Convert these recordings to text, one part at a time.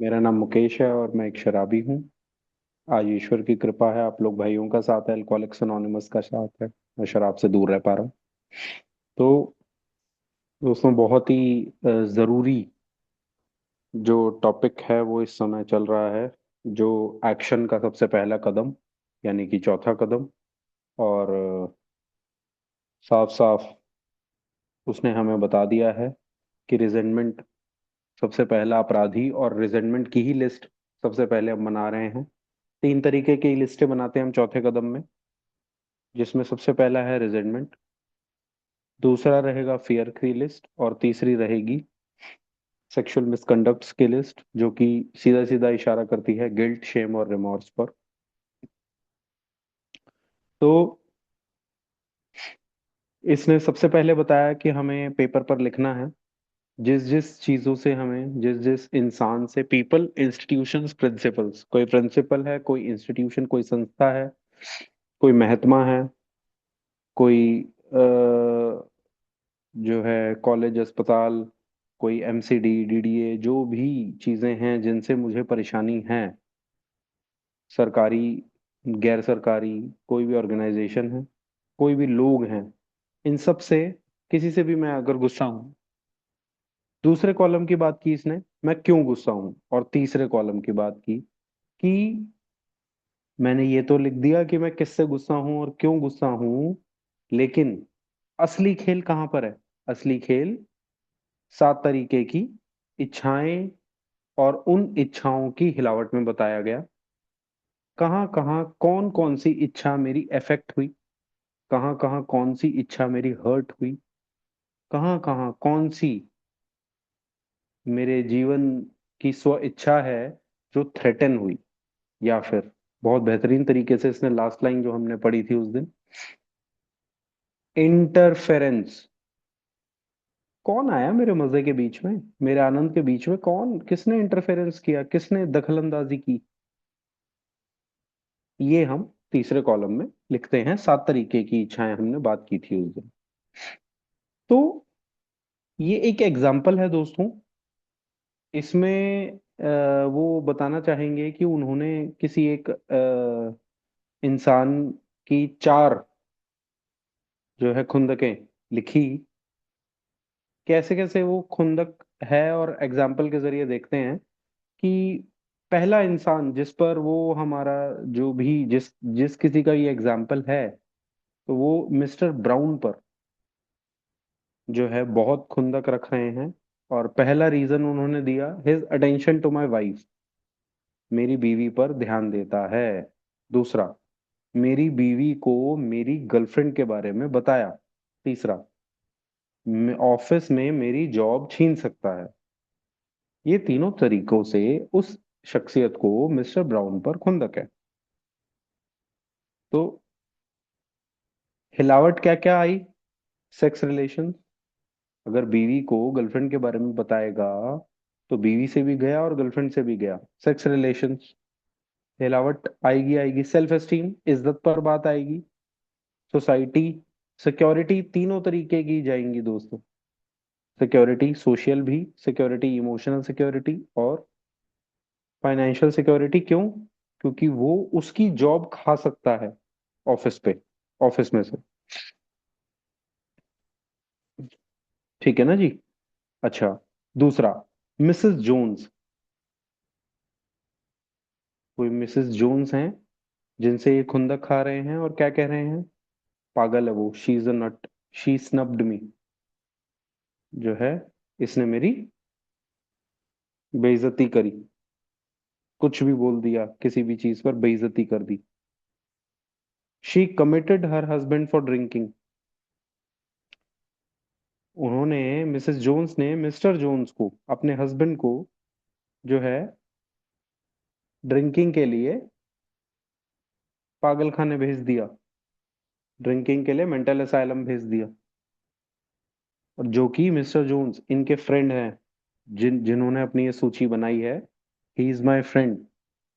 मेरा नाम मुकेश है और मैं एक शराबी हूँ। आज ईश्वर की कृपा है, आप लोग भाइयों का साथ है, अल्कोहलिक्स अनोनिमस का साथ है। मैं शराब से दूर रह पा रहा हूँ। तो दोस्तों, बहुत ही ज़रूरी जो टॉपिक है वो इस समय चल रहा है। जो एक्शन का सबसे पहला कदम, यानी कि चौथा कदम। और साफ साफ उसने हमें बता दिया है कि रिजेंटमेंट सबसे पहला अपराधी, और रिजेंटमेंट की ही लिस्ट सबसे पहले हम बना रहे हैं। तीन तरीके की लिस्टें बनाते हैं हम चौथे कदम में, जिसमें सबसे पहला है रिजेंटमेंट, दूसरा रहेगा फियर की लिस्ट, और तीसरी रहेगी सेक्सुअल मिसकंडक्ट्स की लिस्ट, जो कि सीधा सीधा इशारा करती है गिल्ट, शेम और रिमॉर्स पर। तो इसने सबसे पहले बताया कि हमें पेपर पर लिखना है जिस जिस चीजों से हमें, जिस जिस इंसान से, पीपल, इंस्टीट्यूशंस, प्रिंसिपल्स, कोई प्रिंसिपल है, कोई इंस्टीट्यूशन, कोई संस्था है, कोई महात्मा है, कोई जो है कॉलेज, अस्पताल, कोई एमसीडी, डीडीए, जो भी चीजें हैं जिनसे मुझे परेशानी है, सरकारी, गैर सरकारी, कोई भी ऑर्गेनाइजेशन है, कोई भी लोग हैं, इन सब से, किसी से भी मैं अगर गुस्सा हूं। दूसरे कॉलम की बात की इसने, मैं क्यों गुस्सा हूं, और तीसरे कॉलम की बात की कि मैंने ये तो लिख दिया कि मैं किससे गुस्सा हूं और क्यों गुस्सा हूं, लेकिन असली खेल कहाँ पर है? असली खेल सात तरीके की इच्छाएं और उन इच्छाओं की हिलावट में बताया गया। कहाँ कहाँ कौन कौन सी इच्छा मेरी अफेक्ट हुई, कहाँ कहाँ कौन सी इच्छा मेरी हर्ट हुई, कहाँ कहाँ कौन सी मेरे जीवन की स्व इच्छा है जो थ्रेटन हुई, या फिर बहुत बेहतरीन तरीके से इसने लास्ट लाइन जो हमने पढ़ी थी उस दिन, इंटरफेरेंस। कौन आया मेरे मजे के बीच में, मेरे आनंद के बीच में? कौन, किसने इंटरफेरेंस किया, किसने दखलंदाजी की? ये हम तीसरे कॉलम में लिखते हैं। सात तरीके की इच्छाएं हमने बात की थी उस दिन। तो ये एक एग्जाम्पल है दोस्तों। इसमें वो बताना चाहेंगे कि उन्होंने किसी एक इंसान की चार जो है खुंदकें लिखी। कैसे कैसे वो खुंदक है, और एग्जाम्पल के जरिए देखते हैं कि पहला इंसान जिस पर वो हमारा, जो भी जिस जिस किसी का ये एग्जाम्पल है, तो वो मिस्टर ब्राउन पर जो है बहुत खुंदक रख रहे हैं। और पहला रीजन उन्होंने दिया, his attention to my wife, मेरी बीवी पर ध्यान देता है। दूसरा, मेरी बीवी को मेरी गर्लफ्रेंड के बारे में बताया। तीसरा, ऑफिस में मेरी जॉब छीन सकता है। ये तीनों तरीकों से उस शख्सियत को मिस्टर ब्राउन पर खुंदक है। तो हिलावट क्या क्या आई? Sex relation. अगर बीवी को गर्लफ्रेंड के बारे में बताएगा तो बीवी से भी गया और गर्लफ्रेंड से भी गया, सेक्स रिलेशंस। हिलावट आएगी आएगी। सेल्फ एस्टीम, इज्जत पर बात आएगी। सोसाइटी, सिक्योरिटी, तीनों तरीके की जाएंगी दोस्तों। सिक्योरिटी सोशल भी, सिक्योरिटी इमोशनल सिक्योरिटी, और फाइनेंशियल सिक्योरिटी। क्यों? क्योंकि वो उसकी जॉब खा सकता है ऑफिस पे, ऑफिस में से। ठीक है ना जी? अच्छा, दूसरा, मिसेस जोन्स। कोई मिसेस जोन्स हैं जिनसे ये खुंदक खा रहे हैं और क्या कह रहे हैं? पागल है वो, she is a nut, she snubbed me, जो है इसने मेरी बेइज्जती करी। कुछ भी बोल दिया, किसी भी चीज पर बेइज्जती कर दी। She committed her husband for drinking. उन्होंने, मिसेस जोन्स ने मिस्टर जोन्स को, अपने हस्बैंड को, जो है ड्रिंकिंग के लिए पागल खाने भेज दिया, ड्रिंकिंग के लिए मेंटल असाइलम भेज दिया। और जो कि मिस्टर जोन्स इनके फ्रेंड हैं, जिन्होंने अपनी ये सूची बनाई है, ही इज माई फ्रेंड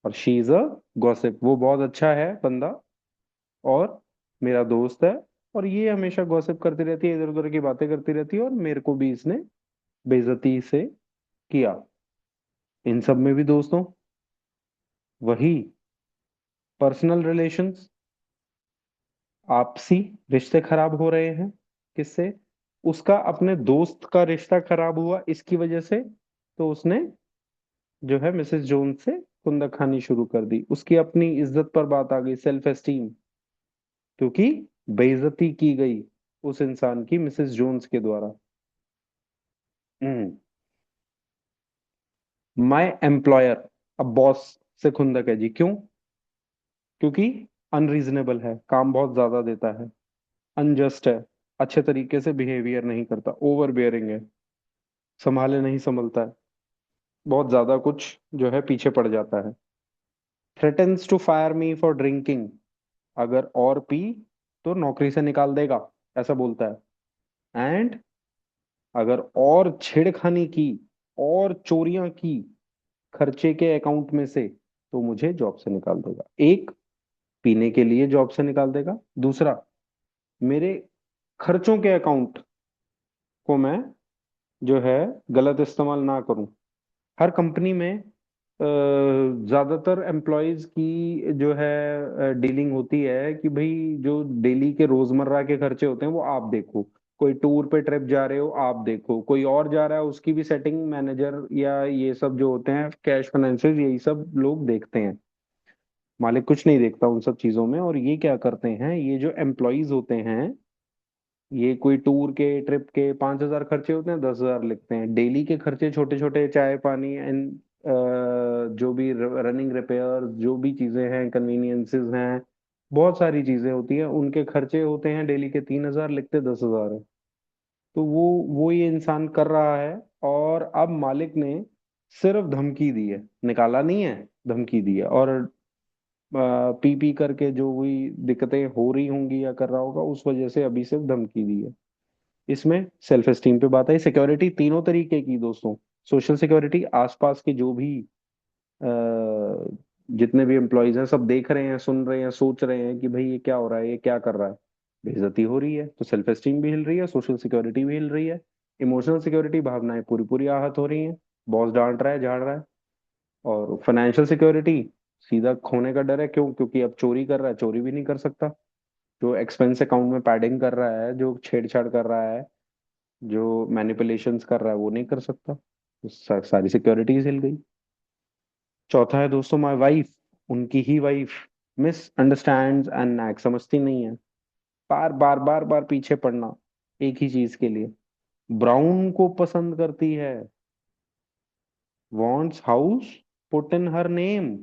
और शी इज अ गॉसिप। वो बहुत अच्छा है बंदा और मेरा दोस्त है, और ये हमेशा गॉसिप करती रहती है, इधर उधर की बातें करती रहती है, और मेरे को भी इसने बेइज्जती से किया। इन सब में भी दोस्तों वही पर्सनल रिलेशंस, आपसी रिश्ते खराब हो रहे हैं। किससे? उसका अपने दोस्त का रिश्ता खराब हुआ इसकी वजह से, तो उसने जो है मिसेस जोन्स से खुंदक खानी शुरू कर दी। उसकी अपनी इज्जत पर बात आ गई, सेल्फ एस्टीम, क्योंकि बेइज्जती की गई उस इंसान की मिसेस जोन्स के द्वारा। हम्म। माय एम्प्लॉयर, अब बॉस से खुंदक है जी, क्यों? क्योंकि अनरीजनेबल है, काम बहुत ज्यादा देता है, अनजस्ट है, अच्छे तरीके से बिहेवियर नहीं करता, ओवर बेयरिंग है, संभाले नहीं संभलता है, बहुत ज्यादा कुछ जो है पीछे पड़ जाता है। Threatens to fire me for drinking, अगर और पी तो नौकरी से निकाल देगा, ऐसा बोलता है। एंड अगर और छेड़खानी की और चोरियां की खर्चे के अकाउंट में से, तो मुझे जॉब से निकाल देगा। एक, पीने के लिए जॉब से निकाल देगा। दूसरा, मेरे खर्चों के अकाउंट को मैं जो है गलत इस्तेमाल ना करूं। हर कंपनी में ज्यादातर एम्प्लॉयज की जो है डीलिंग होती है कि भाई जो डेली के रोजमर्रा के खर्चे होते हैं वो आप देखो, कोई टूर पे ट्रिप जा रहे हो आप देखो, कोई और जा रहा है उसकी भी सेटिंग मैनेजर या ये सब जो होते हैं कैश फाइनेंसिस यही सब लोग देखते हैं। मालिक कुछ नहीं देखता उन सब चीजों में। और ये क्या करते हैं, ये जो एम्प्लॉयज होते हैं, ये कोई टूर के ट्रिप के 5,000 खर्चे होते हैं, 10,000 लिखते हैं। डेली के खर्चे छोटे छोटे, चाय पानी एंड जो भी रनिंग रिपेयर, जो भी चीजें हैं, कन्वीनियंसेस हैं, बहुत सारी चीजें होती हैं, उनके खर्चे होते हैं डेली के 3,000, लिखते 10,000 है। तो वो ये इंसान कर रहा है। और अब मालिक ने सिर्फ धमकी दी है, निकाला नहीं है, धमकी दी है। और पी पी करके जो हुई दिक्कतें हो रही होंगी या कर रहा होगा उस वजह से अभी सिर्फ धमकी दी है। इसमें सेल्फ एस्टीम पे बात आई। सिक्योरिटी तीनों तरीके की दोस्तों, सोशल सिक्योरिटी, आसपास के जो भी अ, जितने भी एम्प्लॉयज हैं सब देख रहे हैं, सुन रहे हैं, सोच रहे हैं कि भाई ये क्या हो रहा है, ये क्या कर रहा है, बेइज्जती हो रही है, तो सेल्फ एस्टीम भी हिल रही है, सोशल सिक्योरिटी भी हिल रही है। इमोशनल सिक्योरिटी, भावनाएं पूरी पूरी आहत हो रही हैं, बॉस डांट रहा है, झाड़ रहा है। और फाइनेंशियल सिक्योरिटी, सीधा खोने का डर है। क्यों? क्योंकि अब चोरी कर रहा है, चोरी भी नहीं कर सकता। जो एक्सपेंस अकाउंट में पैडिंग कर रहा है, जो छेड़छाड़ कर रहा है, जो मैनिपुलेशंस कर रहा है, वो नहीं कर सकता, तो सारी सिक्योरिटीज हिल गई। चौथा है दोस्तों माय वाइफ, उनकी ही wife misunderstands and nag, समझती नहीं है, बार बार बार बार पीछे पड़ना एक ही चीज के लिए। ब्राउन को पसंद करती है, wants house put in her name,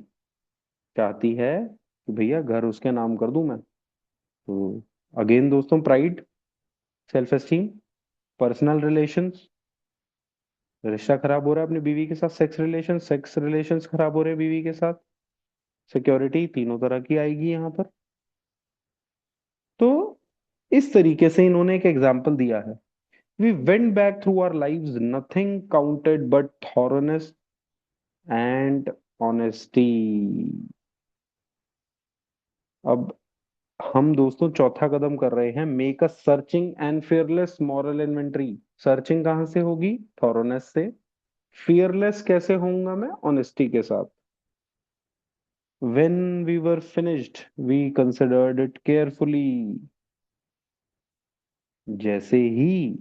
चाहती है कि भैया घर उसके नाम कर दूं मैं। तो अगेन दोस्तों, pride, self esteem, personal relations, रिश्ता खराब हो रहा है अपनी बीवी के साथ, सेक्स रिलेशंस खराब हो रहे हैं बीवी के साथ, सिक्योरिटी तीनों तरह की आएगी यहाँ पर। तो इस तरीके से इन्होंने एक एग्जाम्पल दिया है। We went back through our lives, nothing counted but thoroughness and honesty. अब हम दोस्तों चौथा कदम कर रहे हैं, make a searching and fearless moral inventory. Searching कहाँ से होगी? थॉरोनेस से। फियरलेस कैसे होऊंगा मैं? ऑनेस्टी के साथ। When we were finished, we considered it carefully. जैसे ही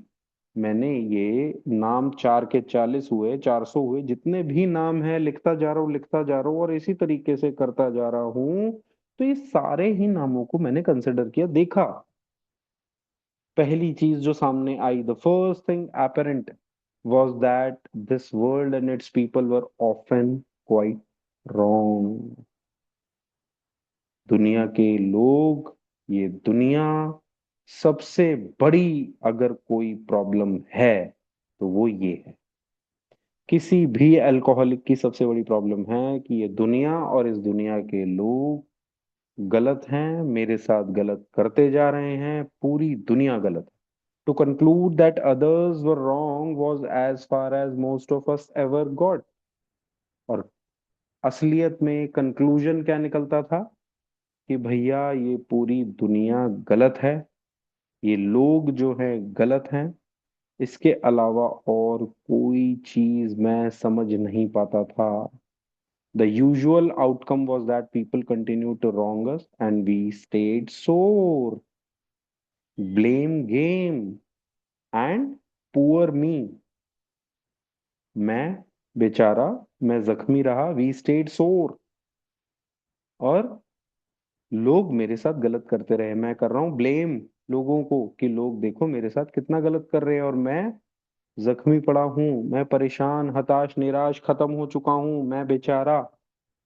मैंने ये नाम 4 के 40 हुए, 400 हुए, जितने भी नाम है लिखता जा रहा हूँ, लिखता जा रहा हूँ और इसी तरीके से करता जा रहा हूँ, तो ये सारे ही नामों को मैंने कंसिडर किया, देखा। पहली चीज जो सामने आई, the first thing apparent was that this world and its people were often quite wrong. दुनिया के लोग, ये दुनिया, सबसे बड़ी अगर कोई प्रॉब्लम है तो वो ये है। किसी भी अल्कोहलिक की सबसे बड़ी प्रॉब्लम है कि ये दुनिया और इस दुनिया के लोग गलत हैं, मेरे साथ गलत करते जा रहे हैं, पूरी दुनिया गलत है। To conclude that others were wrong was as far as most of us ever got. और असलियत में कंक्लूजन क्या निकलता था? कि भैया ये पूरी दुनिया गलत है, ये लोग जो हैं गलत हैं, इसके अलावा और कोई चीज मैं समझ नहीं पाता था। The usual outcome was that people continued to wrong us and we stayed sore. Blame game and poor me. मैं बेचारा, मैं जख्मी रहा, वी स्टेड सोर। और लोग मेरे साथ गलत करते रहे। मैं कर रहा हूँ ब्लेम लोगों को कि लोग देखो मेरे साथ कितना गलत कर रहे हैं, और मैं जख्मी पड़ा हूँ, मैं परेशान, हताश, निराश, खत्म हो चुका हूँ, मैं बेचारा।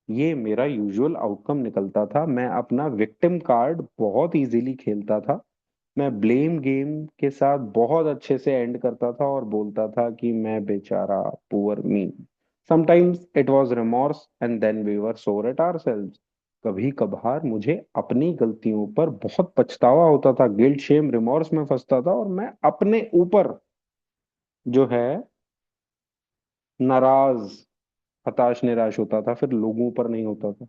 ये मेरा यूजुअल आउटकम निकलता था। मैं अपना विक्टिम कार्ड बहुत इजीली खेलता था। मैं ब्लेम गेम के साथ बहुत अच्छे से एंड करता था और बोलता था कि मैं बेचारा, poor me. Sometimes it was remorse and then we were sore at ourselves. कभी कभार मुझे अपनी गलतियों पर बहुत पछतावा होता था, गिल्ट, शेम, रिमॉर्स में फंसता था, और मैं अपने ऊपर जो है नाराज, हताश, निराश होता था, फिर लोगों पर नहीं होता था।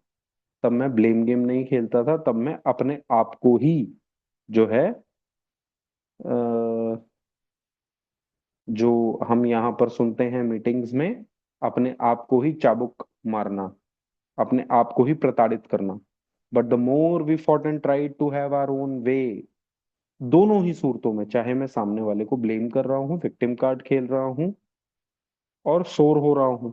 तब मैं ब्लेम गेम नहीं खेलता था, तब मैं अपने आप को ही जो है अ, जो हम यहाँ पर सुनते हैं मीटिंग्स में, अपने आप को ही चाबुक मारना, अपने आप को ही प्रताड़ित करना। But the more we fought and try to have our own way, दोनों ही सूरतों में, चाहे मैं सामने वाले को ब्लेम कर रहा हूँ, विक्टिम कार्ड खेल रहा हूँ और सोर हो रहा हूँ,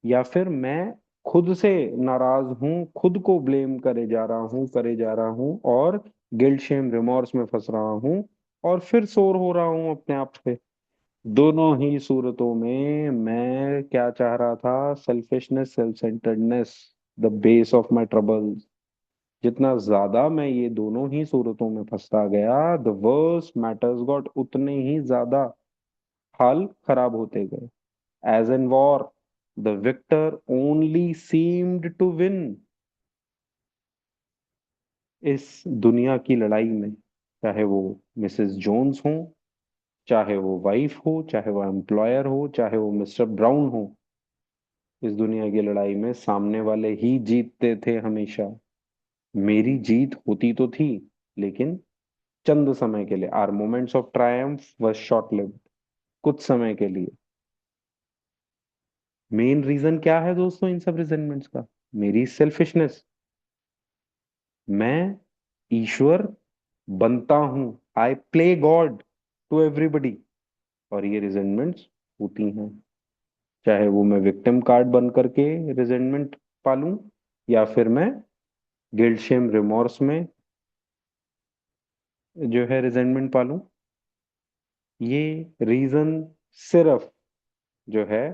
या फिर मैं खुद से नाराज हूं, खुद को ब्लेम करे जा रहा हूं और गिल्ट, शेम, रिमॉर्स में फंस रहा हूं, और फिर सोर हो रहा हूं अपने आप से। दोनों ही सूरतों में मैं क्या चाह रहा था? Selfishness, self centredness, the base of my troubles. जितना ज्यादा मैं ये दोनों ही सूरतों में फंसता गया, द वर्स मैटर्स गॉट, उतने ही ज्यादा हाल खराब होते गए। As in war, the victor only seemed to win। इस दुनिया की लड़ाई में, चाहे वो मिसेस जोन्स हो, चाहे वो वाइफ हो, चाहे वो एम्प्लॉयर हो, चाहे वो मिस्टर ब्राउन हो, इस दुनिया की लड़ाई में सामने वाले ही जीतते थे हमेशा। मेरी जीत होती तो थी, लेकिन चंद समय के लिए। Our moments of triumph was short lived, कुछ समय के लिए। मेन रीजन क्या है दोस्तों इन सब रिजेंटमेंट्स का? मेरी सेल्फिशनेस। मैं ईश्वर बनता हूं, I play God to everybody, और ये रिजेंटमेंट्स होती हैं। चाहे वो मैं विक्टिम कार्ड बन करके रिजेंटमेंट पालूं, या फिर मैं गिल्ट, शेम, रिमॉर्स में जो है रिजेंटमेंट पालूं। ये रीजन सिर्फ जो है,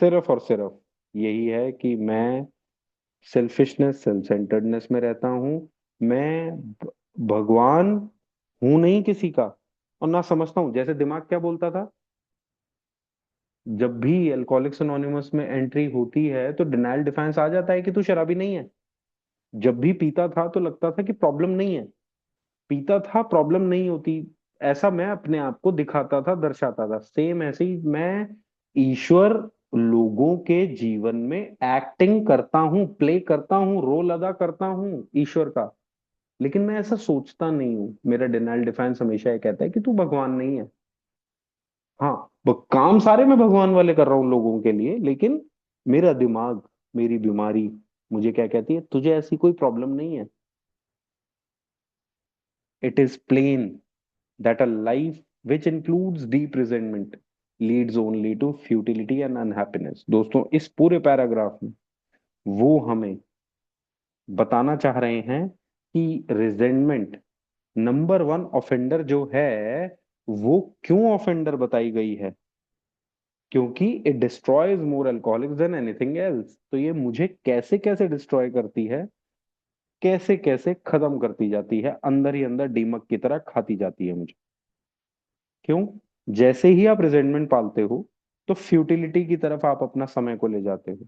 सिर्फ और सिर्फ यही है कि मैं सेल्फिशनेस, सेल्फ सेंटर्डनेस में रहता हूं। मैं भगवान हूं नहीं किसी का, और ना समझता हूं। जैसे दिमाग क्या बोलता था, जब भी अल्कोहलिक्स अनोनिमस में एंट्री होती है तो डिनायल डिफेंस आ जाता है कि तू शराबी नहीं है। जब भी पीता था तो लगता था कि प्रॉब्लम नहीं है, पीता था, प्रॉब्लम नहीं होती। ऐसा मैं अपने आप को दिखाता था, दर्शाता था। सेम ऐसे ही मैं ईश्वर लोगों के जीवन में एक्टिंग करता हूँ, प्ले करता हूँ, रोल अदा करता हूँ ईश्वर का। लेकिन मैं ऐसा सोचता नहीं हूँ। मेरा डिनायल डिफेंस हमेशा ये कहता है कि तू भगवान नहीं है। हाँ, वो काम सारे मैं भगवान वाले कर रहा हूँ लोगों के लिए, लेकिन मेरा दिमाग, मेरी बीमारी मुझे क्या कहती है? तुझे ऐसी कोई प्रॉब्लम नहीं है। It is plain that a life which includes deep resentment leads only to futility and unhappiness। दोस्तों, इस पूरे पैराग्राफ में वो हमें बताना चाह रहे हैं कि रिजेंटमेंट नंबर वन ऑफेंडर जो है, वो क्यों ऑफेंडर बताई गई है? क्योंकि it destroys more alcoholics than anything else. तो ये मुझे कैसे कैसे डिस्ट्रॉय करती है, कैसे कैसे खत्म करती जाती है, अंदर ही अंदर दीमक की तरह खाती जाती है मुझे। क्यों? जैसे ही आप रिजेंटमेंट पालते हो, तो फ्यूटिलिटी की तरफ आप अपना समय को ले जाते हो।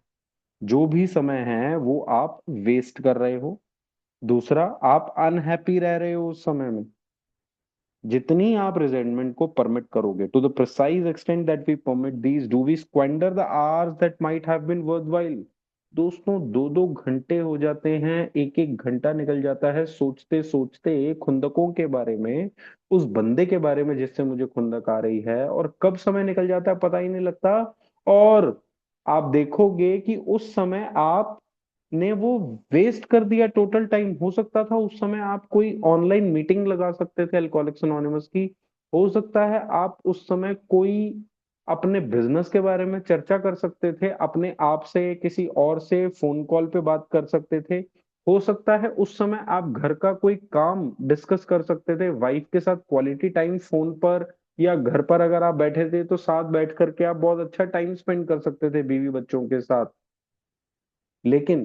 जो भी समय है वो आप वेस्ट कर रहे हो। दूसरा, आप अनहैप्पी रह रहे हो उस समय में। जितनी आप रिजेंटमेंट को परमिट करोगे, to the precise extent that we permit these, do we squander the hours that might have been worthwhile. दोस्तों 2-2 घंटे हो जाते हैं, एक एक घंटा निकल जाता है सोचते सोचते खुंदकों के बारे में, उस बंदे के बारे में जिससे मुझे खुंदक आ रही है, और कब समय निकल जाता है पता ही नहीं लगता। और आप देखोगे कि उस समय आप ने वो वेस्ट कर दिया टोटल टाइम। हो सकता था उस समय आप कोई ऑनलाइन मीटिंग लगा सकते थे अल्कोहलिक्स अनोनिमस की। हो सकता है आप उस समय कोई अपने बिजनेस के बारे में चर्चा कर सकते थे, अपने आप से किसी और से फोन कॉल पे बात कर सकते थे। हो सकता है उस समय आप घर का कोई काम डिस्कस कर सकते थे वाइफ के साथ, क्वालिटी टाइम फोन पर, या घर पर अगर आप बैठे थे तो साथ बैठ करके आप बहुत अच्छा टाइम स्पेंड कर सकते थे बीवी बच्चों के साथ। लेकिन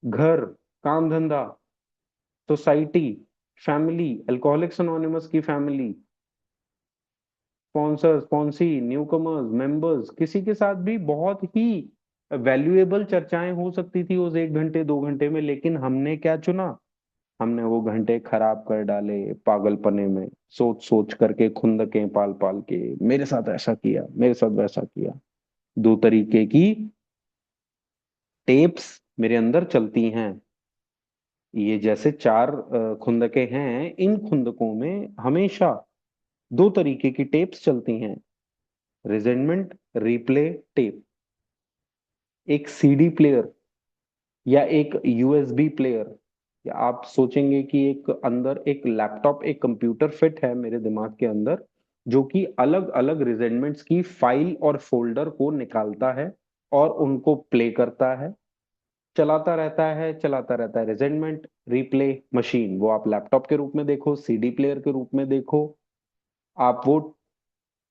घर, काम धंधा, सोसाइटी, फैमिली, अल्कोहलिक्स अनोनिमस की family, sponsor, sponsee, newcomers, members, किसी के साथ भी बहुत ही वैल्यूएबल चर्चाएं हो सकती थी उस 1 घंटे 2 घंटे में। लेकिन हमने क्या चुना? हमने वो घंटे खराब कर डाले पागलपने में, सोच सोच करके, खुंदकें पाल पाल के, मेरे साथ ऐसा किया, मेरे साथ वैसा किया। दो तरीके की टेप्स मेरे अंदर चलती हैं। ये जैसे चार खुंदकें हैं, इन खुंदकों में हमेशा दो तरीके की टेप्स चलती हैं। रिजेंटमेंट रिप्ले टेप, एक सीडी प्लेयर या एक यूएसबी प्लेयर, या आप सोचेंगे कि एक अंदर एक लैपटॉप, एक कंप्यूटर फिट है मेरे दिमाग के अंदर, जो कि अलग अलग रिजेंटमेंट्स की फाइल और फोल्डर को निकालता है और उनको प्ले करता है, चलाता रहता है, चलाता रहता है। रिजेंटमेंट रिप्ले मशीन, वो आप लैपटॉप के रूप में देखो, सीडी प्लेयर के रूप में देखो, आप वो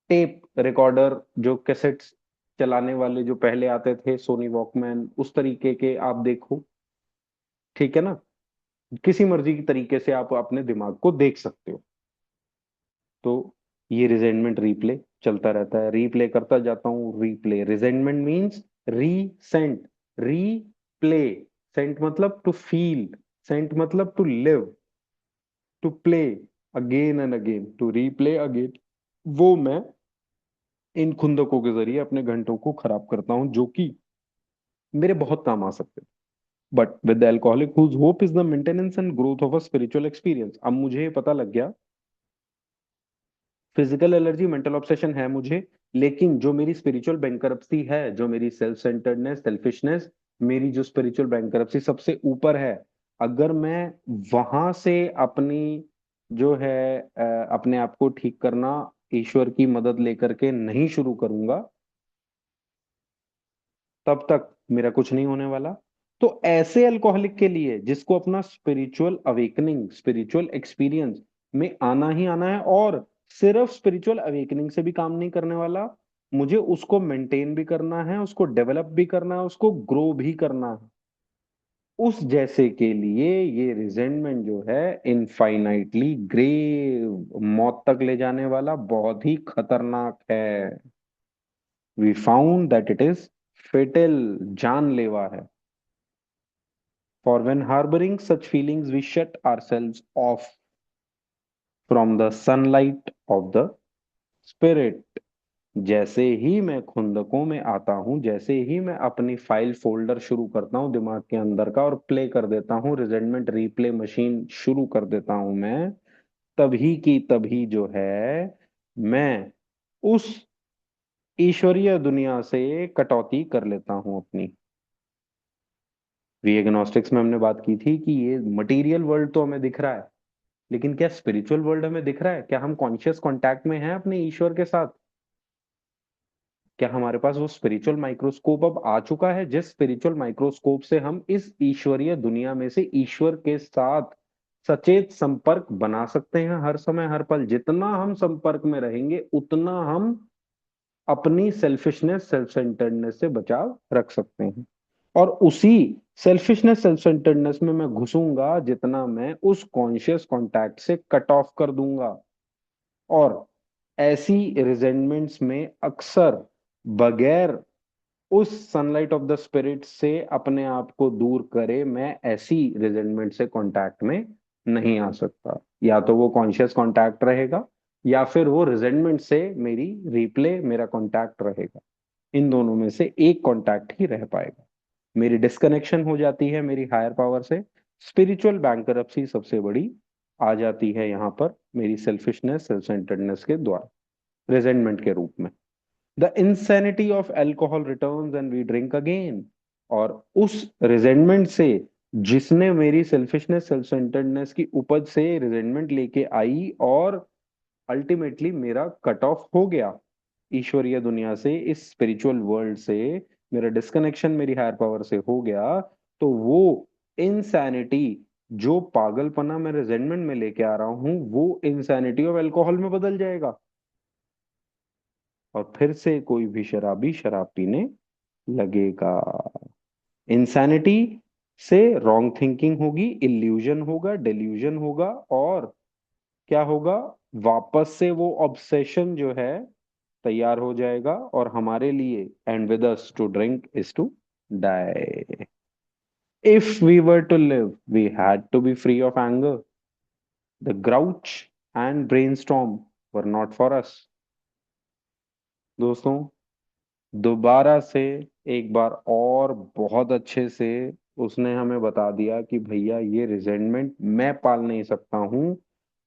टेप रिकॉर्डर जो कैसेट्स चलाने वाले जो पहले आते थे, सोनी वॉकमैन, उस तरीके के आप देखो। ठीक है ना? किसी मर्जी की तरीके से आप अपने दिमाग को देख सकते हो। तो ये रिजेंटमेंट रिप्ले चलता रहता है, रिप्ले करता जाता हूँ। Replay, resentment means resent, replay, sent मतलब टू फील, सेंट मतलब to live, to play again and again, to replay again. वो मैं इन खुंदकों के जरिए अपने घंटों को खराब करता हूं, जो कि मेरे बहुत काम आ सकते हैं। But with the alcoholic whose hope is the maintenance and growth of a spiritual experience, अब मुझे ये पता लग गया, फिजिकल एलर्जी, मेंटल ऑब्सेशन है मुझे, लेकिन जो मेरी स्पिरिचुअल बैंकरप्सी है, जो मेरी सेल्फ सेंटर्डनेस, सेल्फिशनेस, मेरी जो स्पिरिचुअल बैंकरप्सी सबसे ऊपर है, अगर मैं वहां से अपनी जो है अपने आप को ठीक करना ईश्वर की मदद लेकर के नहीं शुरू करूंगा, तब तक मेरा कुछ नहीं होने वाला। तो ऐसे अल्कोहलिक के लिए जिसको अपना स्पिरिचुअल अवेकनिंग, स्पिरिचुअल एक्सपीरियंस में आना ही आना है, और सिर्फ स्पिरिचुअल अवेकनिंग से भी काम नहीं करने वाला, मुझे उसको मेंटेन भी करना है, उसको डेवलप भी करना है, उसको ग्रो भी करना है, उस जैसे के लिए ये रिजेंटमेंट जो है इनफाइनाइटली ग्रेव, मौत तक ले जाने वाला, बहुत ही खतरनाक है। We found that it is fatal, जानलेवा है। For when harboring such feelings, we shut ourselves off from the sunlight of the spirit। जैसे ही मैं खुंदकों में आता हूं, जैसे ही मैं अपनी फाइल फोल्डर शुरू करता हूं दिमाग के अंदर का, और प्ले कर देता हूं, रिजेंटमेंट रिप्ले मशीन शुरू कर देता हूं मैं, तभी की तभी जो है मैं उस ईश्वरीय दुनिया से कटौती कर लेता हूं अपनी। वी एग्नोस्टिक्स में हमने बात की थी कि ये मटेरियल वर्ल्ड तो हमें दिख रहा है, लेकिन क्या स्पिरिचुअल वर्ल्ड हमें दिख रहा है? क्या हम कॉन्शियस कांटेक्ट में हैं अपने ईश्वर के साथ? क्या हमारे पास वो स्पिरिचुअल माइक्रोस्कोप अब आ चुका है, जिस स्पिरिचुअल माइक्रोस्कोप से हम इस ईश्वरीय दुनिया में से ईश्वर के साथ सचेत संपर्क बना सकते हैं हर समय हर पल? जितना हम संपर्क में रहेंगे उतना हम अपनी सेल्फिशनेस, सेल्फ सेंटर्डनेस से बचाव रख सकते हैं। और उसी सेल्फिशनेस, सेल्फ सेंटर्डनेस में मैं घुसूंगा जितना मैं उस कॉन्शियस कांटेक्ट से कट ऑफ कर दूंगा। और ऐसी रिजेंटमेंट्स में अक्सर बगैर उस सनलाइट ऑफ द स्पिरिट से अपने आप को दूर करे, मैं ऐसी रिजेंटमेंट से कांटेक्ट में नहीं आ सकता। या तो वो कॉन्शियस कांटेक्ट रहेगा, या फिर वो रिजेंटमेंट से मेरी रिप्ले, मेरा कांटेक्ट रहेगा। इन दोनों में से एक कांटेक्ट ही रह पाएगा। मेरी डिस्कनेक्शन हो जाती है मेरी हायर पावर से। स्पिरिचुअल बैंकरप्सी सबसे बड़ी आ जाती है यहाँ पर, मेरी सेल्फिशनेस सेल्फ सेंटर्डनेस के द्वारा, रिजेंटमेंट के रूप में। The insanity of alcohol returns and we drink again. और उस रिजेंटमेंट से, जिसने मेरी सेल्फिशनेस सेल्फ सेंटर्डनेस की उपज से रिजेंटमेंट लेके आई, और अल्टीमेटली मेरा कट ऑफ हो गया ईश्वरीय दुनिया से, इस स्पिरिचुअल वर्ल्ड से, मेरा डिस्कनेक्शन मेरी हायर पावर से हो गया, तो वो इनसैनिटी, जो पागलपना मैं रिजेंटमेंट में लेके आ रहा हूं, वो इनसैनिटी ऑफ अल्कोहल में बदल जाएगा, और फिर से कोई भी शराबी शराब पीने लगेगा। इंसैनिटी से रॉन्ग थिंकिंग होगी, इल्यूजन होगा, डिल्यूजन होगा, और क्या होगा, वापस से वो ऑब्सेशन जो है तैयार हो जाएगा, और हमारे लिए, and with us to drink is to die. If we were to live we had to be free of anger. The grouch and brainstorm were not for us. दोस्तों, दोबारा से एक बार और बहुत अच्छे से उसने हमें बता दिया कि भैया ये रिजेंटमेंट मैं पाल नहीं सकता हूँ।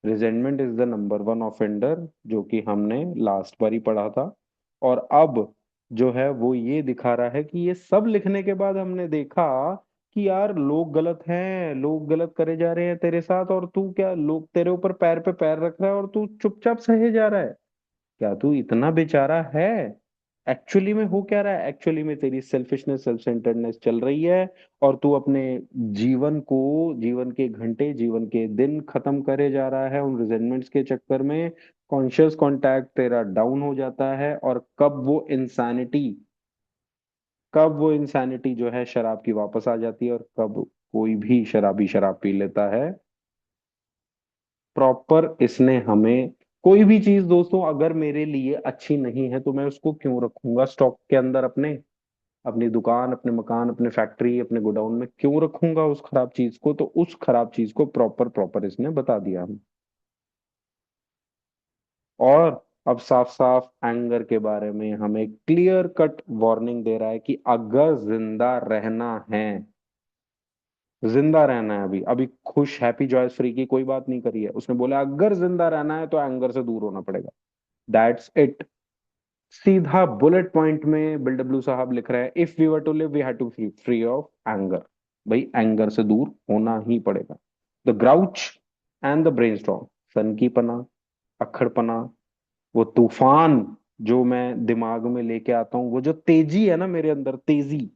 Resentment is the number one offender, जो कि हमने लास्ट बार ही पढ़ा था। और अब जो है वो ये दिखा रहा है कि ये सब लिखने के बाद हमने देखा कि यार लोग गलत हैं, लोग गलत करे जा रहे हैं तेरे साथ, और तू क्या, लोग तेरे ऊपर पैर पे पैर रख रहा है और तू चुपचाप सहे जा रहा है। क्या तू इतना बेचारा है? एक्चुअली में हो क्या रहा है? एक्चुअली में तेरी सेल्फिशनेस सेल्फ सेंटर्डनेस चल रही है, और तू अपने जीवन को, जीवन के घंटे, जीवन के दिन खत्म करे जा रहा है उन रिजेंटमेंट्स के चक्कर में। कॉन्शियस कांटेक्ट तेरा डाउन हो जाता है, और कब वो इंसानिटी जो है शराब की वापस आ जाती है, और कब कोई भी शराबी शराब पी लेता है। प्रॉपर इसने हमें, कोई भी चीज दोस्तों अगर मेरे लिए अच्छी नहीं है तो मैं उसको क्यों रखूंगा स्टॉक के अंदर अपने, अपनी दुकान, अपने मकान, अपने फैक्ट्री, अपने गोडाउन में क्यों रखूंगा उस खराब चीज को? तो उस खराब चीज को प्रॉपर प्रॉपर इसने बता दिया हमें। और अब साफ साफ एंगर के बारे में हमें क्लियर कट वार्निंग दे रहा है कि अगर जिंदा रहना है, जिंदा रहना है, अभी अभी खुश हैप्पी जॉयस फ्री की कोई बात नहीं करी है, उसने बोला अगर जिंदा रहना है तो एंगर से दूर होना पड़ेगा। That's it. सीधा बुलेट पॉइंट में बिल डब्ल्यू साहब लिख रहे हैं, if we were to live we had to free free of anger. भाई एंगर से दूर होना ही पड़ेगा। The grouch and the brainstorm, सनकीपना, अक्खड़पना, वो तूफान जो मैं दिमाग में लेके आता हूँ, वो जो तेजी है ना मेरे अंदर, तेजी,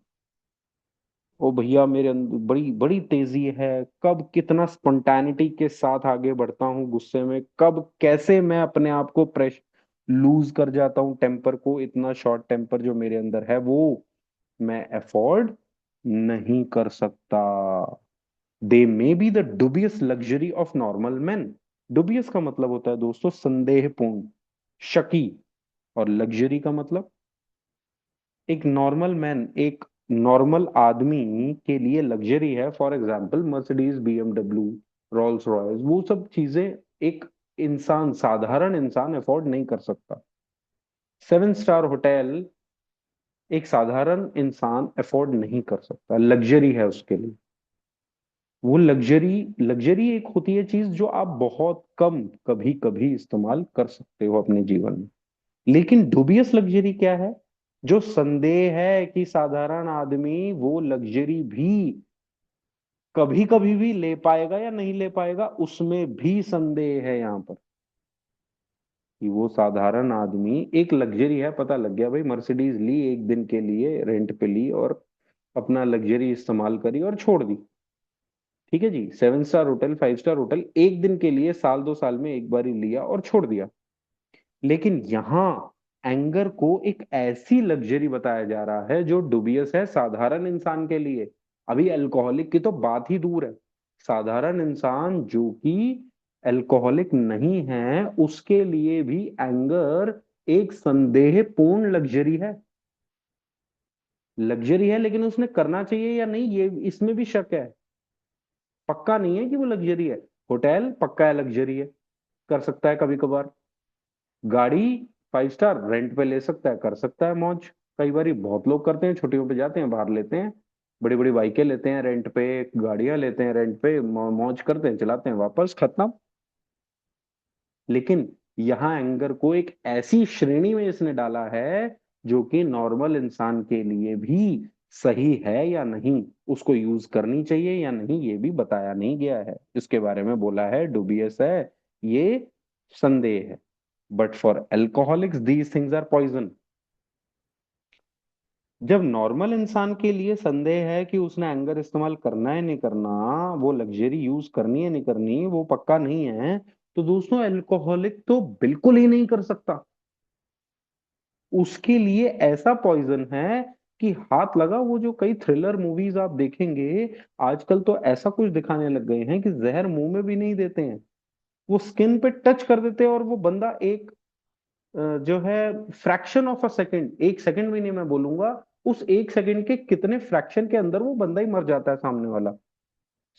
ओ भैया मेरे अंदर बड़ी बड़ी तेजी है। कब कितना स्पॉन्टेनिटी के साथ आगे बढ़ता हूँ गुस्से में, कब कैसे मैं अपने आप को प्रेश लूज कर जाता हूँ, टेम्पर को, इतना शॉर्ट टेम्पर जो मेरे अंदर है, वो मैं अफोर्ड नहीं कर सकता। They may be the dubious luxury of normal man. Dubious का मतलब होता है दोस्तों संदेहपूर्ण, शकी, और लग्जरी का मतलब, एक नॉर्मल मैन, एक नॉर्मल आदमी के लिए लग्जरी है for example Mercedes, BMW, Rolls Royce, वो सब चीजें एक इंसान, साधारण इंसान अफोर्ड नहीं कर सकता। 7 स्टार होटल एक साधारण इंसान अफोर्ड नहीं कर सकता, लग्जरी है उसके लिए। वो लग्जरी, लग्जरी एक होती है चीज जो आप बहुत कम कभी कभी इस्तेमाल कर सकते हो अपने जीवन में। लेकिन डुबियस लग्जरी क्या है? जो संदेह है कि साधारण आदमी वो लग्जरी भी कभी कभी भी ले पाएगा या नहीं ले पाएगा, उसमें भी संदेह है यहाँ पर। कि वो साधारण आदमी, एक लग्जरी है, पता लग गया भाई, मर्सिडीज ली, एक दिन के लिए रेंट पे ली, और अपना लग्जरी इस्तेमाल करी और छोड़ दी। ठीक है जी, 7 स्टार होटल, 5 स्टार होटल एक दिन के लिए, साल 2 साल में एक बार ही लिया और छोड़ दिया। लेकिन यहाँ एंगर को एक ऐसी लग्जरी बताया जा रहा है जो डुबियस है साधारण इंसान के लिए। अभी अल्कोहलिक की तो बात ही दूर है, साधारण इंसान जो कि अल्कोहलिक नहीं है, उसके लिए भी एंगर एक संदेहपूर्ण लग्जरी है। लग्जरी है, लेकिन उसने करना चाहिए या नहीं, ये इसमें भी शक है। पक्का नहीं है कि वो लग्जरी है। होटल पक्का है लग्जरी है, कर सकता है कभी कभार। गाड़ी 5 स्टार रेंट पे ले सकता है, कर सकता है मौज। कई बार बहुत लोग करते हैं, छुट्टियों पे जाते हैं, बाहर लेते हैं। बड़ी बड़ी बाइकें लेते हैं रेंट पे, गाड़ियां लेते हैं रेंट पे, मौज करते हैं, चलाते हैं, वापस खत्म। लेकिन यहाँ एंगर को एक ऐसी श्रेणी में इसने डाला है जो कि नॉर्मल इंसान के लिए भी सही है या नहीं, उसको यूज करनी चाहिए या नहीं, ये भी बताया नहीं गया है। इसके बारे में बोला है डुबियस है, ये संदेह है। But for alcoholics these things are poison. जब नॉर्मल इंसान के लिए संदेह है कि उसने एंगर इस्तेमाल करना है नहीं करना, वो लग्जरी यूज करनी है नहीं करनी, वो पक्का नहीं है, तो दोस्तों एल्कोहलिक तो बिल्कुल ही नहीं कर सकता। उसके लिए ऐसा पॉइजन है कि हाथ लगा, वो जो कई थ्रिलर मूवीज आप देखेंगे आजकल, तो ऐसा कुछ दिखाने लग गए हैं कि जहर मुंह में भी नहीं देते हैं, वो स्किन पे टच कर देते हैं और वो बंदा एक जो है फ्रैक्शन ऑफ अ सेकंड, एक सेकंड भी नहीं मैं बोलूंगा, उस एक सेकंड के कितने फ्रैक्शन के अंदर वो बंदा ही मर जाता है सामने वाला,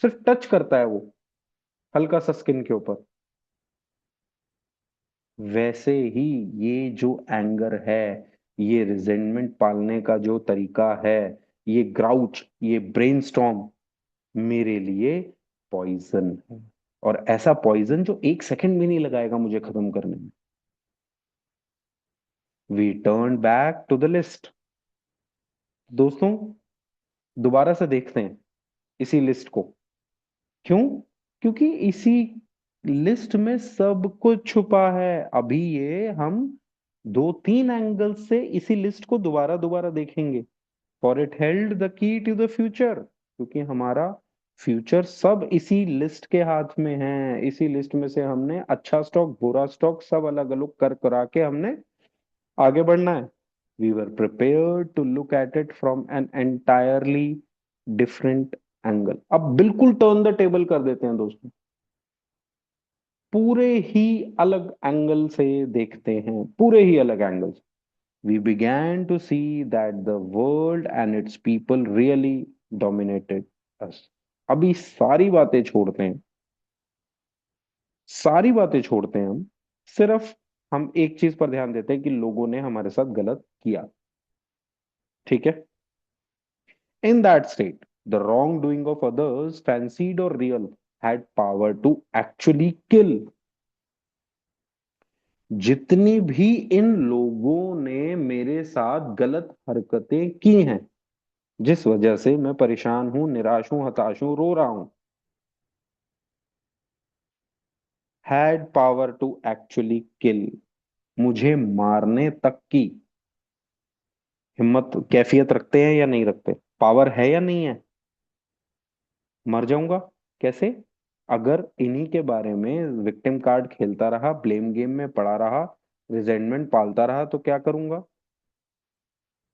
सिर्फ टच करता है वो हल्का सा स्किन के ऊपर। वैसे ही ये जो एंगर है, ये रिजेंटमेंट पालने का जो तरीका है, ये ग्राउच, ये ब्रेनस्टॉर्म, मेरे लिए पॉइजन है। और ऐसा पॉइजन जो एक सेकंड भी नहीं लगाएगा मुझे खत्म करने में। We turn back to the list. दोस्तों दोबारा से देखते हैं इसी लिस्ट को। क्यों? क्योंकि इसी लिस्ट में सब कुछ छुपा है। अभी ये हम दो तीन एंगल से इसी लिस्ट को दोबारा दोबारा देखेंगे। For it held the key to the future, क्योंकि हमारा फ्यूचर सब इसी लिस्ट के हाथ में है। इसी लिस्ट में से हमने अच्छा स्टॉक बुरा स्टॉक सब अलग अलग कर करा के हमने आगे बढ़ना है। We were prepared to look at it from an entirely different angle. अब बिल्कुल टर्न द टेबल कर देते हैं दोस्तों, पूरे ही अलग एंगल से देखते हैं, पूरे ही अलग एंगल से। We began to see that the world and its people really dominated us. अभी सारी बातें छोड़ते हैं, सारी बातें छोड़ते हैं हम, सिर्फ हम एक चीज पर ध्यान देते हैं कि लोगों ने हमारे साथ गलत किया। ठीक है? In that state, the wrongdoing of others, fancied or real, had power to actually kill. जितनी भी इन लोगों ने मेरे साथ गलत हरकतें की हैं, जिस वजह से मैं परेशान हूं, निराश हूं, हताश हूं, रो रहा हूं, हैड पावर टू एक्चुअली किल, मुझे मारने तक की हिम्मत, कैफियत रखते हैं या नहीं रखते, पावर है या नहीं है। मर जाऊंगा कैसे? अगर इन्हीं के बारे में विक्टिम कार्ड खेलता रहा, ब्लेम गेम में पड़ा रहा, रिजेंटमेंट पालता रहा, तो क्या करूंगा?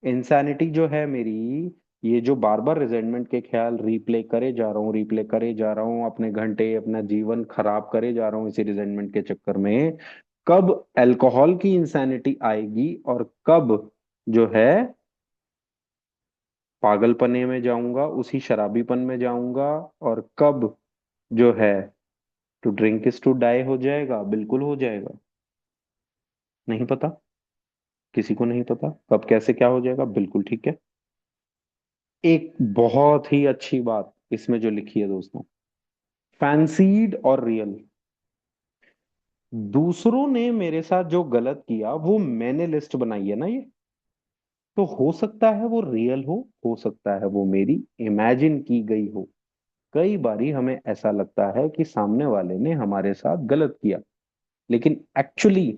इंसैनिटी जो है मेरी, ये जो बार बार रिजेंटमेंट के ख्याल रिप्ले करे जा रहा हूँ, रिप्ले करे जा रहा हूँ, अपने घंटे अपना जीवन खराब करे जा रहा हूँ इसी रिजेंटमेंट के चक्कर में, कब अल्कोहल की इंसैनिटी आएगी और कब जो है पागलपने में जाऊंगा, उसी शराबीपन में जाऊंगा, और कब जो है to drink is to die हो जाएगा, बिल्कुल हो जाएगा। नहीं पता, किसी को नहीं पता कब कैसे क्या हो जाएगा, बिल्कुल ठीक है। एक बहुत ही अच्छी बात इसमें जो लिखी है दोस्तों, फैंसीड और रियल, दूसरों ने मेरे साथ जो गलत किया वो मैंने लिस्ट बनाई है ना ये, तो हो सकता है वो रियल हो सकता है वो मेरी इमेजिन की गई हो। कई बारी हमें ऐसा लगता है कि सामने वाले ने हमारे साथ गलत किया, लेकिन एक्चुअली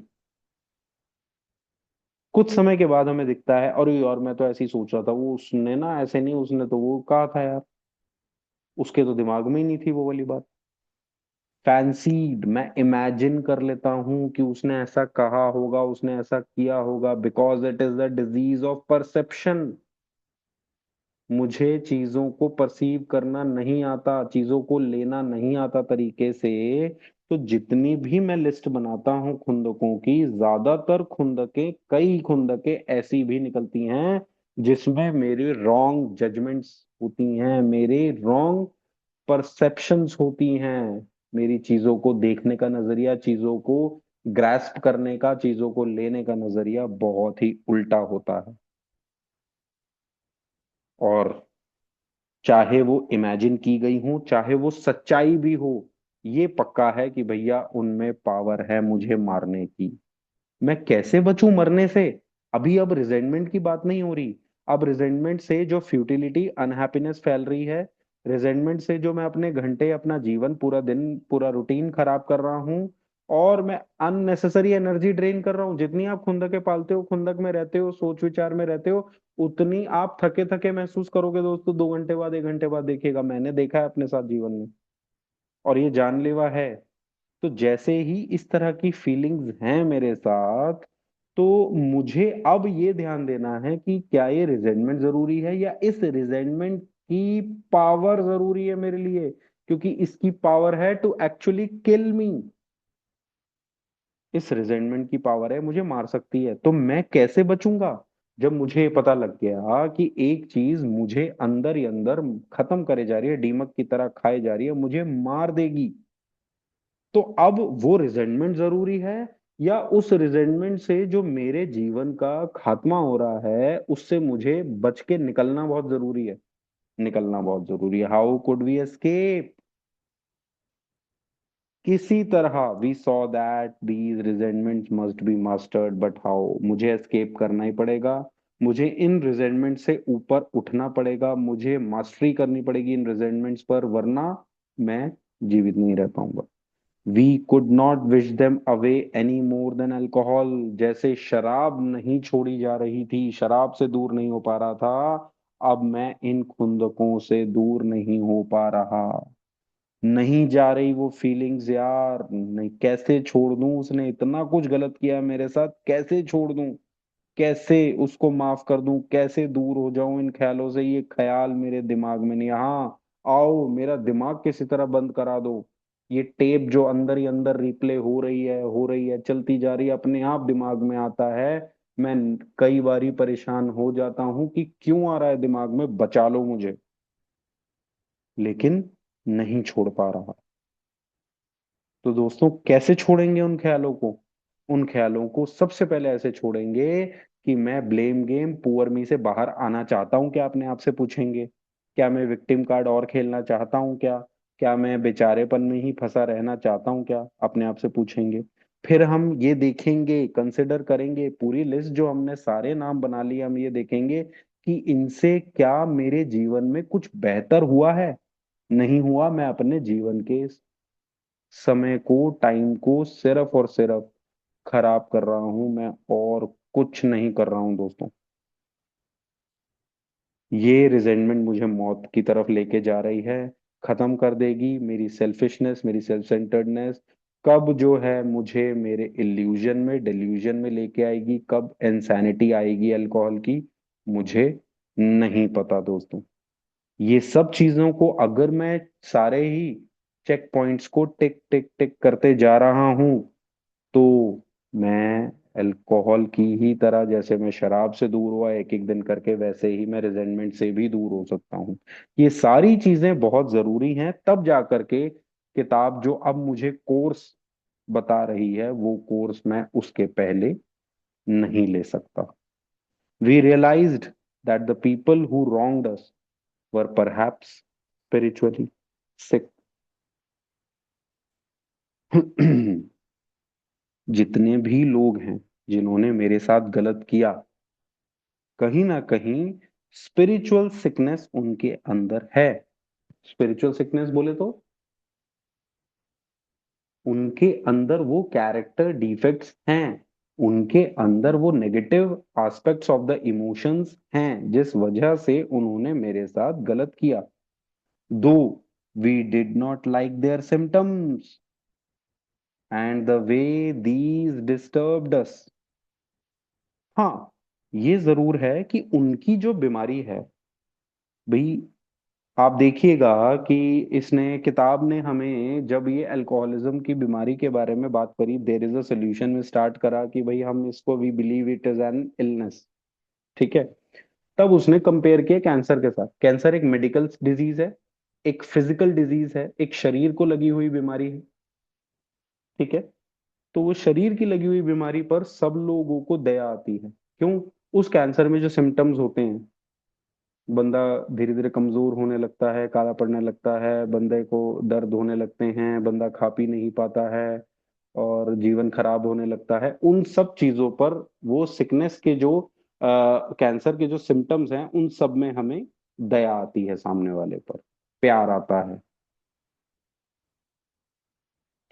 कुछ समय के बाद हमें दिखता है, और मैं तो ऐसे ही सोच रहा था, वो उसने ना ऐसे नहीं, उसने तो वो कहा था यार, उसके तो दिमाग में ही नहीं थी वो वाली बात। फैंसीड, मैं इमेजिन कर लेता हूं कि उसने ऐसा कहा होगा, उसने ऐसा किया होगा, because it is the disease of perception. मुझे चीजों को परसीव करना नहीं आता, चीजों को लेना नहीं आता तरीके से। तो जितनी भी मैं लिस्ट बनाता हूं खुंदकों की, ज्यादातर खुंदकें, कई खुंदकें ऐसी भी निकलती हैं जिसमें मेरी रॉन्ग जजमेंट्स होती हैं, मेरे रॉन्ग परसेप्शंस होती हैं। मेरी चीजों को देखने का नजरिया, चीजों को ग्रास्प करने का, चीजों को लेने का नजरिया बहुत ही उल्टा होता है। और चाहे वो इमेजिन की गई हो, चाहे वो सच्चाई भी हो। ये पक्का है कि भैया उनमें पावर है मुझे मारने की। मैं कैसे बचूं मरने से? अभी अब रिजेंटमेंट की बात नहीं हो रही। अब रिजेंटमेंट से जो फ्यूटिलिटी अनहैप्पीनेस फैल रही है, रिजेंटमेंट से जो मैं अपने घंटे, अपना जीवन, पूरा दिन, पूरा रूटीन खराब कर रहा हूँ, और मैं अननेसेसरी एनर्जी ड्रेन कर रहा हूँ। जितनी आप खुंदकें पालते हो, खुंदक में रहते हो, सोच विचार में रहते हो, उतनी आप थके थके महसूस करोगे दोस्तों। 2 घंटे बाद, 1 घंटे बाद देखिएगा, मैंने देखा है अपने साथ जीवन में, और ये जानलेवा है। तो जैसे ही इस तरह की फीलिंग्स हैं मेरे साथ, तो मुझे अब ये ध्यान देना है कि क्या ये रिजेंटमेंट जरूरी है, या इस रिजेंटमेंट की पावर जरूरी है मेरे लिए, क्योंकि इसकी पावर है टू एक्चुअली किल मी। इस रिजेंटमेंट की पावर है मुझे मार सकती है। तो मैं कैसे बचूंगा? जब मुझे पता लग गया कि एक चीज मुझे अंदर ही अंदर खत्म करे जा रही है, दीमक की तरह खाए जा रही है, मुझे मार देगी, तो अब वो रिजेंटमेंट जरूरी है, या उस रिजेंटमेंट से जो मेरे जीवन का खात्मा हो रहा है उससे मुझे बच के निकलना बहुत जरूरी है? निकलना बहुत जरूरी है। How could we escape? किसी तरह we saw that these resentments must be mastered, but how? मुझे एस्केप करना ही पड़ेगा। मुझे इन रिजेंटमेंट से ऊपर उठना पड़ेगा, मुझे मास्टरी करनी पड़ेगी इन रिजेंटमेंट्स पर, वरना मैं जीवित नहीं रह पाऊंगा। We could not wish them away any more than alcohol. जैसे शराब नहीं छोड़ी जा रही थी, शराब से दूर नहीं हो पा रहा था, अब मैं इन खुंदकों से दूर नहीं हो पा रहा। नहीं जा रही वो फीलिंग्स यार, नहीं, कैसे छोड़ दूं? उसने इतना कुछ गलत किया है मेरे साथ, कैसे छोड़ दूं? कैसे उसको माफ कर दूं? कैसे दूर हो जाऊं इन ख्यालों से? ये ख्याल मेरे दिमाग में नहीं। हाँ, आओ मेरा दिमाग किसी तरह बंद करा दो। ये टेप जो अंदर ही अंदर रिप्ले हो रही है, हो रही है, चलती जा रही है, अपने आप दिमाग में आता है। मैं कई बारी परेशान हो जाता हूं कि क्यों आ रहा है दिमाग में, बचा लो मुझे, लेकिन नहीं छोड़ पा रहा। तो दोस्तों, कैसे छोड़ेंगे उन ख्यालों को? उन ख्यालों को सबसे पहले ऐसे छोड़ेंगे कि मैं ब्लेम गेम पुअर मी से बाहर आना चाहता हूं क्या? अपने आप से पूछेंगे। क्या मैं विक्टिम कार्ड और खेलना चाहता हूं क्या? क्या मैं बेचारेपन में ही फंसा रहना चाहता हूं क्या? अपने आप से पूछेंगे। फिर हम ये देखेंगे, कंसिडर करेंगे पूरी लिस्ट, जो हमने सारे नाम बना लिए, हम ये देखेंगे कि इनसे क्या मेरे जीवन में कुछ बेहतर हुआ है, नहीं हुआ। मैं अपने जीवन के समय को, टाइम को सिर्फ और सिर्फ खराब कर रहा हूं मैं, और कुछ नहीं कर रहा हूं दोस्तों। ये रिजेंटमेंट मुझे मौत की तरफ लेके जा रही है, खत्म कर देगी मेरी सेल्फिशनेस, मेरी सेल्फ सेंटर्डनेस। कब जो है मुझे मेरे इल्यूजन में, डिल्यूजन में लेके आएगी, कब इंसैनिटी आएगी अल्कोहल की, मुझे नहीं पता दोस्तों। ये सब चीजों को अगर मैं सारे ही चेक पॉइंट्स को टिक टिक टिक करते जा रहा हूं, तो मैं अल्कोहल की ही तरह, जैसे मैं शराब से दूर हुआ एक एक दिन करके, वैसे ही मैं रिजेंटमेंट से भी दूर हो सकता हूँ। ये सारी चीजें बहुत जरूरी हैं, तब जा करके किताब जो अब मुझे कोर्स बता रही है, वो कोर्स मैं उसके पहले नहीं ले सकता। We realised that the people who wronged us were perhaps spiritually sick. जितने भी लोग हैं जिन्होंने मेरे साथ गलत किया, कहीं ना कहीं स्पिरिचुअल सिकनेस उनके अंदर है। स्पिरिचुअल सिकनेस बोले तो उनके अंदर वो कैरेक्टर डिफेक्ट्स हैं, उनके अंदर वो negative aspects of the emotions हैं, जिस वजह से उन्होंने मेरे साथ गलत किया। Though we did not like their symptoms and the way these disturbed us. हाँ, ये जरूर है कि उनकी जो बीमारी है भाई, आप देखिएगा कि इसने, किताब ने हमें जब ये अल्कोहलिज्म की बीमारी के बारे में बात करी, देयर इज अ सोल्यूशन में स्टार्ट करा कि भाई हम इसको, we believe it is an illness, ठीक है। तब उसने कंपेयर किया कैंसर के साथ। कैंसर एक मेडिकल डिजीज है, एक फिजिकल डिजीज है, एक शरीर को लगी हुई बीमारी है, ठीक है। तो वो शरीर की लगी हुई बीमारी पर सब लोगों को दया आती है। क्यों? उस कैंसर में जो सिम्टम्स होते हैं, बंदा धीरे धीरे कमजोर होने लगता है, काला पड़ने लगता है, बंदे को दर्द होने लगते हैं, बंदा खा पी नहीं पाता है और जीवन खराब होने लगता है। उन सब चीजों पर वो सिकनेस के जो कैंसर के जो सिम्टम्स हैं उन सब में हमें दया आती है, सामने वाले पर प्यार आता है।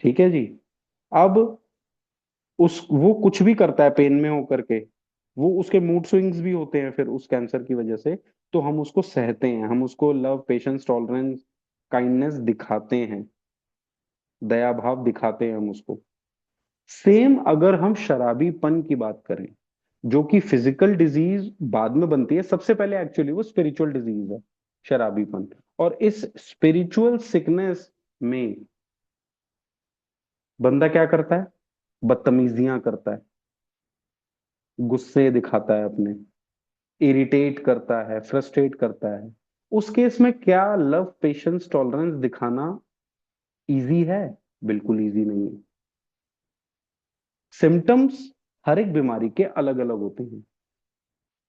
ठीक है जी। अब उस वो कुछ भी करता है पेन में होकर के, वो उसके मूड स्विंग्स भी होते हैं फिर उस कैंसर की वजह से, तो हम उसको सहते हैं, हम उसको लव, पेशेंस, टॉलरेंस, काइंडनेस दिखाते हैं, दया भाव दिखाते हैं हम उसको। सेम अगर हम शराबीपन की बात करें, जो कि फिजिकल डिजीज बाद में बनती है, सबसे पहले एक्चुअली वो स्पिरिचुअल डिजीज है, शराबीपन। और इस स्पिरिचुअल सिकनेस में बंदा क्या करता है? बदतमीजियां करता है, गुस्से दिखाता है अपने, इरिटेट करता है, फ्रस्ट्रेट करता है। उस केस में क्या लव, पेशेंस, टॉलरेंस दिखाना इजी है? बिल्कुल इजी नहीं है। सिम्टम्स हर एक बीमारी के अलग अलग होते हैं।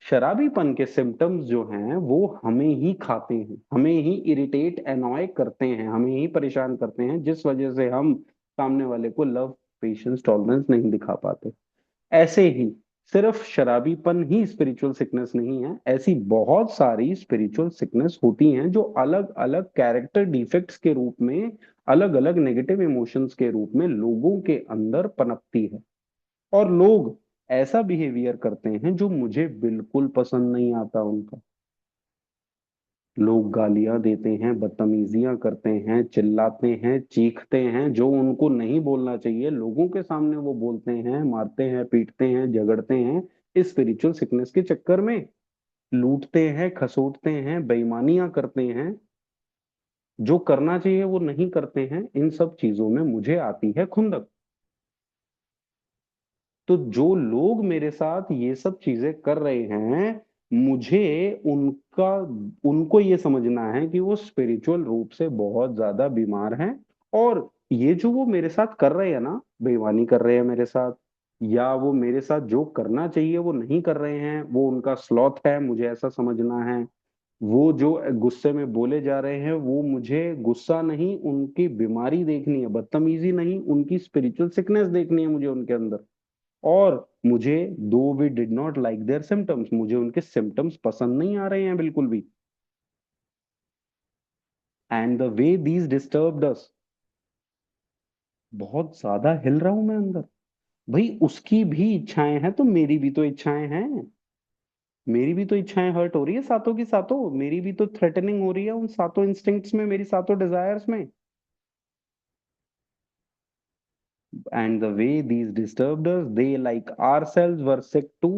शराबीपन के सिम्टम्स जो हैं वो हमें ही खाते हैं, हमें ही इरिटेट, एनॉय करते हैं, हमें ही परेशान करते हैं, जिस वजह से हम सामने वाले को लव, पेशेंस, टॉलरेंस नहीं दिखा पाते। ऐसे ही सिर्फ शराबीपन ही स्पिरिचुअल सिकनेस नहीं है, ऐसी बहुत सारी स्पिरिचुअल सिकनेस होती हैं जो अलग अलग कैरेक्टर डिफेक्ट्स के रूप में, अलग अलग नेगेटिव इमोशंस के रूप में लोगों के अंदर पनपती है। और लोग ऐसा बिहेवियर करते हैं जो मुझे बिल्कुल पसंद नहीं आता उनका। लोग गालियां देते हैं, बदतमीजियां करते हैं, चिल्लाते हैं, चीखते हैं, जो उनको नहीं बोलना चाहिए लोगों के सामने वो बोलते हैं, मारते हैं, पीटते हैं, झगड़ते हैं, इस स्पिरिचुअल सिकनेस के चक्कर में लूटते हैं, खसोटते हैं, बेईमानियां करते हैं, जो करना चाहिए वो नहीं करते हैं। इन सब चीजों में मुझे आती है खुंदक। तो जो लोग मेरे साथ ये सब चीजें कर रहे हैं, मुझे उनका उनको ये समझना है कि वो स्पिरिचुअल रूप से बहुत ज्यादा बीमार हैं। और ये जो वो मेरे साथ कर रहे हैं ना, बेईमानी कर रहे हैं मेरे साथ, या वो मेरे साथ जो करना चाहिए वो नहीं कर रहे हैं, वो उनका स्लॉथ है, मुझे ऐसा समझना है। वो जो गुस्से में बोले जा रहे हैं, वो मुझे गुस्सा नहीं, उनकी बीमारी देखनी है, बदतमीजी नहीं, उनकी स्पिरिचुअल सिकनेस देखनी है मुझे उनके अंदर। और मुझे, though we did not like their symptoms, मुझे उनके सिम्टम्स पसंद नहीं आ रहे हैं बिल्कुल भी। And the way these disturbed us, बहुत ज्यादा हिल रहा हूं मैं अंदर। भाई उसकी भी इच्छाएं हैं तो मेरी भी तो इच्छाएं हैं, मेरी भी तो इच्छाएं हर्ट हो रही है सातों की सातों, मेरी भी तो थ्रेटनिंग हो रही है उन सातों इंस्टिंक्ट्स में, मेरी सातों डिजायर्स में। And the way these disturbed us, they like ourselves were sick too.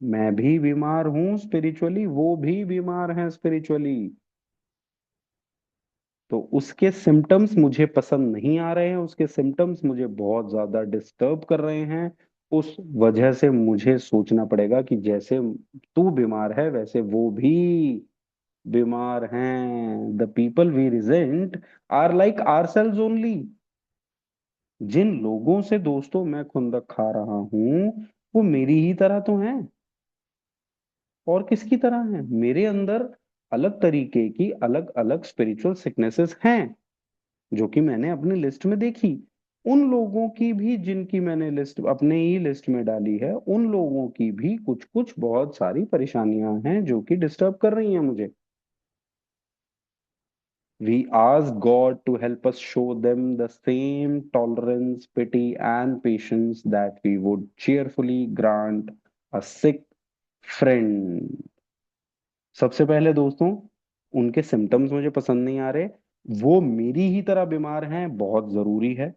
मैं भी बीमार हूं स्पिरिचुअली, वो भी बीमार हैं स्पिरिचुअली। तो उसके सिम्टम्स मुझे पसंद नहीं आ रहे हैं, उसके सिम्टम्स मुझे बहुत ज्यादा डिस्टर्ब कर रहे हैं। उस वजह से मुझे सोचना पड़ेगा कि जैसे तू बीमार है वैसे वो भी बीमार हैं। The people we resent are like ourselves only. जिन लोगों से दोस्तों मैं खुंदक खा रहा हूं, वो मेरी ही तरह तो हैं। और किसकी तरह हैं? मेरे अंदर अलग तरीके की अलग अलग स्पिरिचुअल सिकनेसेस हैं, जो कि मैंने अपनी लिस्ट में देखी। उन लोगों की भी जिनकी मैंने लिस्ट अपने ही लिस्ट में डाली है, उन लोगों की भी कुछ कुछ बहुत सारी परेशानियां हैं जो कि डिस्टर्ब कर रही हैं मुझे। We ask God to help us show them the same tolerance, pity, and patience that we would cheerfully grant a sick friend. सबसे पहले दोस्तों, उनके सिम्टम्स मुझे पसंद नहीं आ रहे, वो मेरी ही तरह बीमार हैं, बहुत जरूरी है।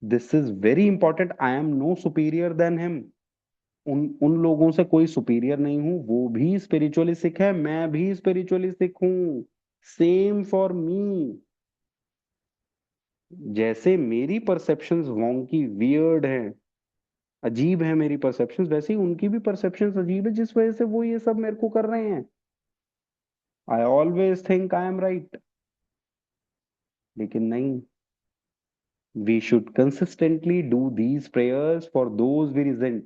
This is very important, I am no superior than him. उन उन लोगों से कोई सुपीरियर नहीं हूं, वो भी स्पिरिचुअली सिक है, मैं भी स्पिरिचुअली सिक हूं। Same for me. जैसे मेरी परसेप्शंस वोंकी वियर्ड हैं, अजीब है मेरी परसेप्शंस, वैसे ही उनकी भी परसेप्शंस अजीब है, जिस वजह से वो ये सब मेरे को कर रहे हैं। I always think I am right, लेकिन नहीं। We should consistently do these prayers for those we resent.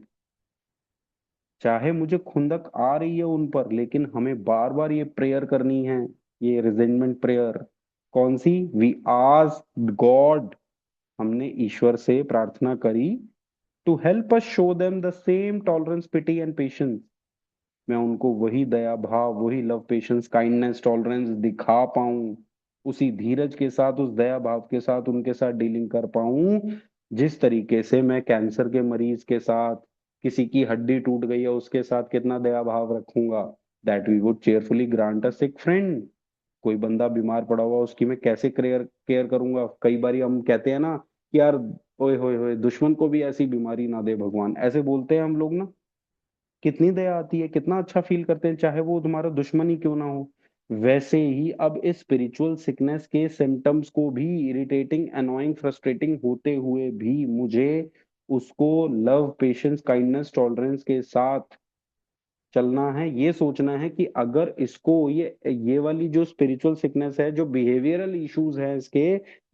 चाहे मुझे खुंदक आ रही है उन पर, लेकिन हमें बार बार ये प्रेयर करनी है, ये रिजेंटमेंट प्रेयर। कौन सी? वी आस्क्ड गॉड, हमने ईश्वर से प्रार्थना करी, to help us show them the same tolerance, pity and patience. मैं उनको वही दया भाव, वही लव, पेशेंस, काइंडनेस, टॉलरेंस दिखा पाऊं, उसी धीरज के साथ, उस दया भाव के साथ उनके साथ डीलिंग कर पाऊं, जिस तरीके से मैं कैंसर के मरीज के साथ, किसी की हड्डी टूट गई है उसके साथ कितना दया भाव रखूंगा। That we would cheerfully grant a sick friend. कोई बंदा बीमार पड़ा हुआ, उसकी मैं कैसे केयर केयर करूंगा। कई बार हम कहते हैं ना कि यार, ओए होए होए, दुश्मन को भी ऐसी बीमारी ना दे भगवान, ऐसे बोलते हैं हम लोग ना। कितनी दया आती है, कितना अच्छा फील करते हैं, चाहे वो तुम्हारा दुश्मन ही क्यों ना हो। वैसे ही अब इस स्पिरिचुअल सिकनेस के सिम्टम्स को भी, इरिटेटिंग, अनोइंग, फ्रस्ट्रेटिंग होते हुए भी, मुझे उसको लव, पेशेंस, काइंडनेस, टॉलरेंस के साथ चलना है। ये सोचना है कि अगर इसको, ये वाली जो स्पिरिचुअल सिकनेस है, जो बिहेवियरल इश्यूज है इसके,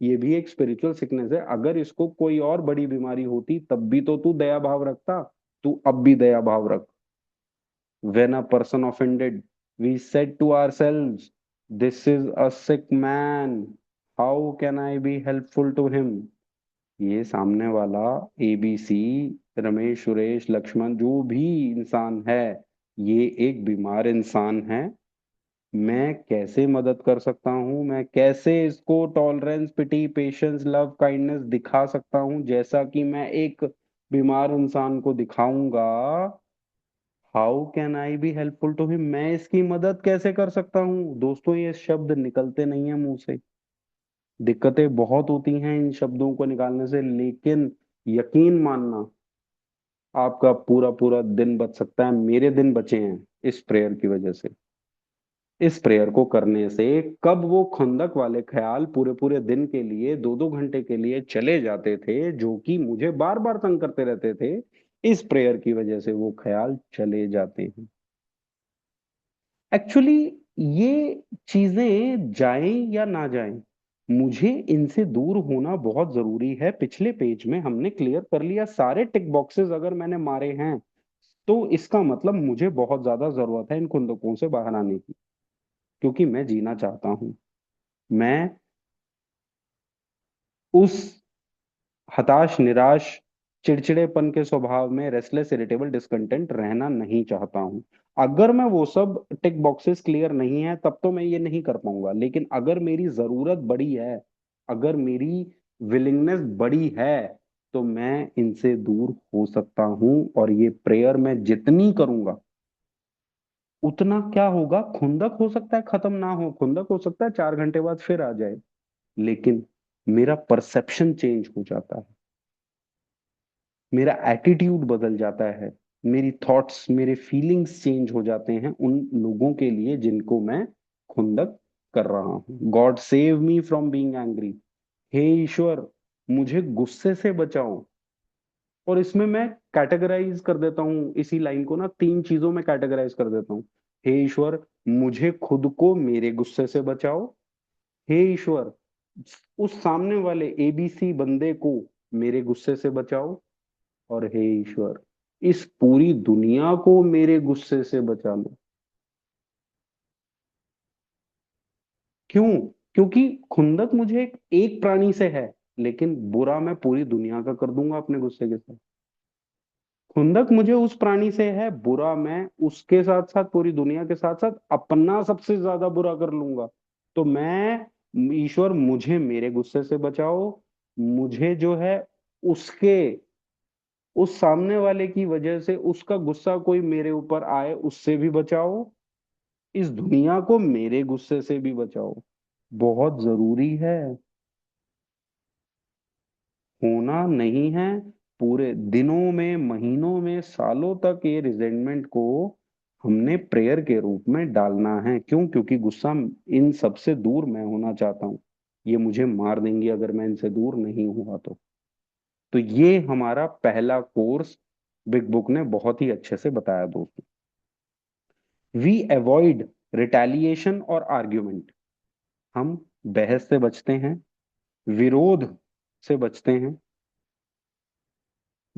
ये भी एक स्पिरिचुअल सिकनेस है। अगर इसको कोई और बड़ी बीमारी होती तब भी तो तू दया भाव रखता, तू अब भी दया भाव रख। When a person offended, we said to ourselves, this is a sick man. How can I be helpful to him? ये सामने वाला ABC, रमेश, सुरेश, लक्ष्मण, जो भी इंसान है, ये एक बीमार इंसान है। मैं कैसे मदद कर सकता हूँ, मैं कैसे इसको टॉलरेंस, पिटी, पेशेंस, लव, काइंडनेस दिखा सकता हूँ, जैसा कि मैं एक बीमार इंसान को दिखाऊंगा। How can I be helpful to him, मैं इसकी मदद कैसे कर सकता हूँ। दोस्तों, ये शब्द निकलते नहीं है मुंह से। दिक्कतें बहुत होती हैं इन शब्दों को निकालने से, लेकिन यकीन मानना, आपका पूरा पूरा दिन बच सकता है। मेरे दिन बचे हैं इस प्रेयर की वजह से। इस प्रेयर को करने से कब वो खंदक वाले ख्याल पूरे पूरे दिन के लिए, 2-2 घंटे के लिए चले जाते थे, जो कि मुझे बार बार तंग करते रहते थे, इस प्रेयर की वजह से वो ख्याल चले जाते हैं। एक्चुअली ये चीजें जाएं या ना जाएं, मुझे इनसे दूर होना बहुत जरूरी है। पिछले पेज में हमने क्लियर कर लिया, सारे टिक बॉक्सेस अगर मैंने मारे हैं, तो इसका मतलब मुझे बहुत ज्यादा जरूरत है इन कुंदकों से बाहर आने की, क्योंकि मैं जीना चाहता हूं। मैं उस हताश, निराश, चिड़चिड़ेपन के स्वभाव में, रेस्टलेस, इरिटेबल, डिसकंटेंट रहना नहीं चाहता हूं। अगर मैं वो सब टिक बॉक्सेस क्लियर नहीं है, तब तो मैं ये नहीं कर पाऊंगा। लेकिन अगर मेरी जरूरत बड़ी है, अगर मेरी विलिंगनेस बड़ी है, तो मैं इनसे दूर हो सकता हूं। और ये प्रेयर मैं जितनी करूंगा, उतना क्या होगा, खुंदक हो सकता है खत्म ना हो, खुंदक हो सकता है 4 घंटे बाद फिर आ जाए, लेकिन मेरा परसेप्शन चेंज हो जाता है, मेरा एटीट्यूड बदल जाता है, मेरी थॉट्स, मेरे फीलिंग्स चेंज हो जाते हैं उन लोगों के लिए जिनको मैं खुंदक कर रहा हूं। God save me from being angry, हे ईश्वर, मुझे गुस्से से बचाओ। और इसमें मैं कैटेगराइज कर देता हूँ, इसी लाइन को ना 3 चीजों में कैटेगराइज कर देता हूँ। हे ईश्वर, मुझे खुद को मेरे गुस्से से बचाओ। हे ईश्वर, उस सामने वाले ABC बंदे को मेरे गुस्से से बचाओ। और हे ईश्वर, इस पूरी दुनिया को मेरे गुस्से से बचा लो। क्यों? क्योंकि खुंदक मुझे एक प्राणी से है, लेकिन बुरा मैं पूरी दुनिया का कर दूंगा अपने गुस्से के साथ। खुंदक मुझे उस प्राणी से है, बुरा मैं उसके साथ साथ, पूरी दुनिया के साथ साथ अपना सबसे ज्यादा बुरा कर लूंगा। तो मैं, ईश्वर, मुझे मेरे गुस्से से बचाओ। मुझे जो है, उसके, उस सामने वाले की वजह से उसका गुस्सा कोई मेरे ऊपर आए उससे भी बचाओ। इस दुनिया को मेरे गुस्से से भी बचाओ। बहुत जरूरी है, होना नहीं है। पूरे दिनों में, महीनों में, सालों तक ये रिजेंटमेंट को हमने प्रेयर के रूप में डालना है। क्यों? क्योंकि गुस्सा, इन सबसे दूर मैं होना चाहता हूँ। ये मुझे मार देंगे अगर मैं इनसे दूर नहीं हुआ तो ये हमारा पहला कोर्स बिग बुक ने बहुत ही अच्छे से बताया दोस्तों। वी अवॉइड रिटेलिएशन और आर्ग्यूमेंट, हम बहस से बचते हैं, विरोध से बचते हैं,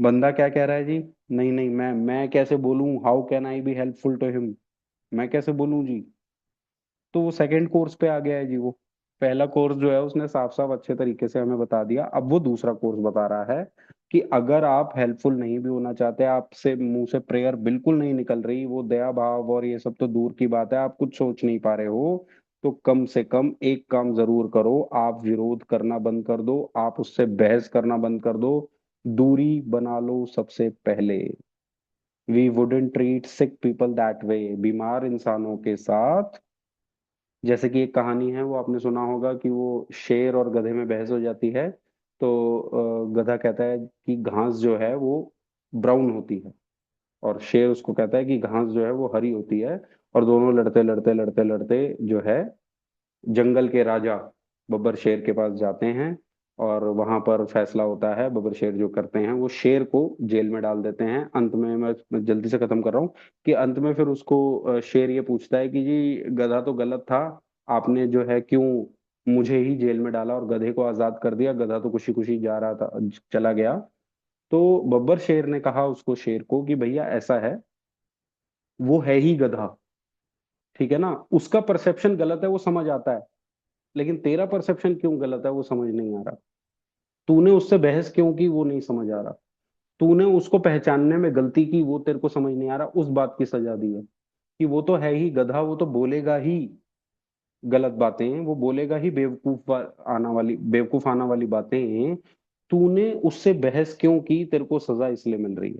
बंदा क्या कह रहा है जी? नहीं नहीं, मैं कैसे बोलूं, how can I be helpful to him, मैं कैसे बोलूं जी? तो वो सेकंड कोर्स पे आ गया है जी वो। पहला कोर्स जो है उसने साफ साफ अच्छे तरीके से हमें बता दिया, अब वो दूसरा कोर्स बता रहा है कि अगर आप हेल्पफुल नहीं भी होना चाहते, आपसे मुंह से प्रेयर बिल्कुल नहीं निकल रही, वो दया भाव और ये सब तो दूर की बात है, आप कुछ सोच नहीं पा रहे हो, तो कम से कम एक काम जरूर करो, आप विरोध करना बंद कर दो, आप उससे बहस करना बंद कर दो, दूरी बना लो सबसे पहले। We wouldn't treat sick people that way, बीमार इंसानों के साथ, जैसे कि एक कहानी है, वो आपने सुना होगा कि वो शेर और गधे में बहस हो जाती है, तो गधा कहता है कि घास जो है वो ब्राउन होती है, और शेर उसको कहता है कि घास जो है वो हरी होती है, और दोनों लड़ते लड़ते लड़ते लड़ते जो है जंगल के राजा बब्बर शेर के पास जाते हैं, और वहां पर फैसला होता है, बब्बर शेर जो करते हैं वो शेर को जेल में डाल देते हैं। अंत में, मैं जल्दी से खत्म कर रहा हूँ, कि अंत में फिर उसको शेर ये पूछता है कि जी गधा तो गलत था, आपने जो है क्यों मुझे ही जेल में डाला और गधे को आजाद कर दिया, गधा तो खुशी खुशी जा रहा था, चला गया। तो बब्बर शेर ने कहा उसको, शेर को, कि भैया ऐसा है, वो है ही गधा, ठीक है ना, उसका परसेप्शन गलत है वो समझ आता है, लेकिन तेरा परसेप्शन क्यों गलत है वो समझ नहीं आ रहा, तूने उससे बहस क्यों की वो नहीं समझ आ रहा, तूने उसको पहचानने में गलती की वो तेरे को समझ नहीं आ रहा, उस बात की सजा दी है कि वो तो है ही गधा, वो तो बोलेगा ही गलत बातें, वो बोलेगा ही बेवकूफ आना वाली बातें, तूने उससे बहस क्यों की, तेरे को सजा इसलिए मिल रही है।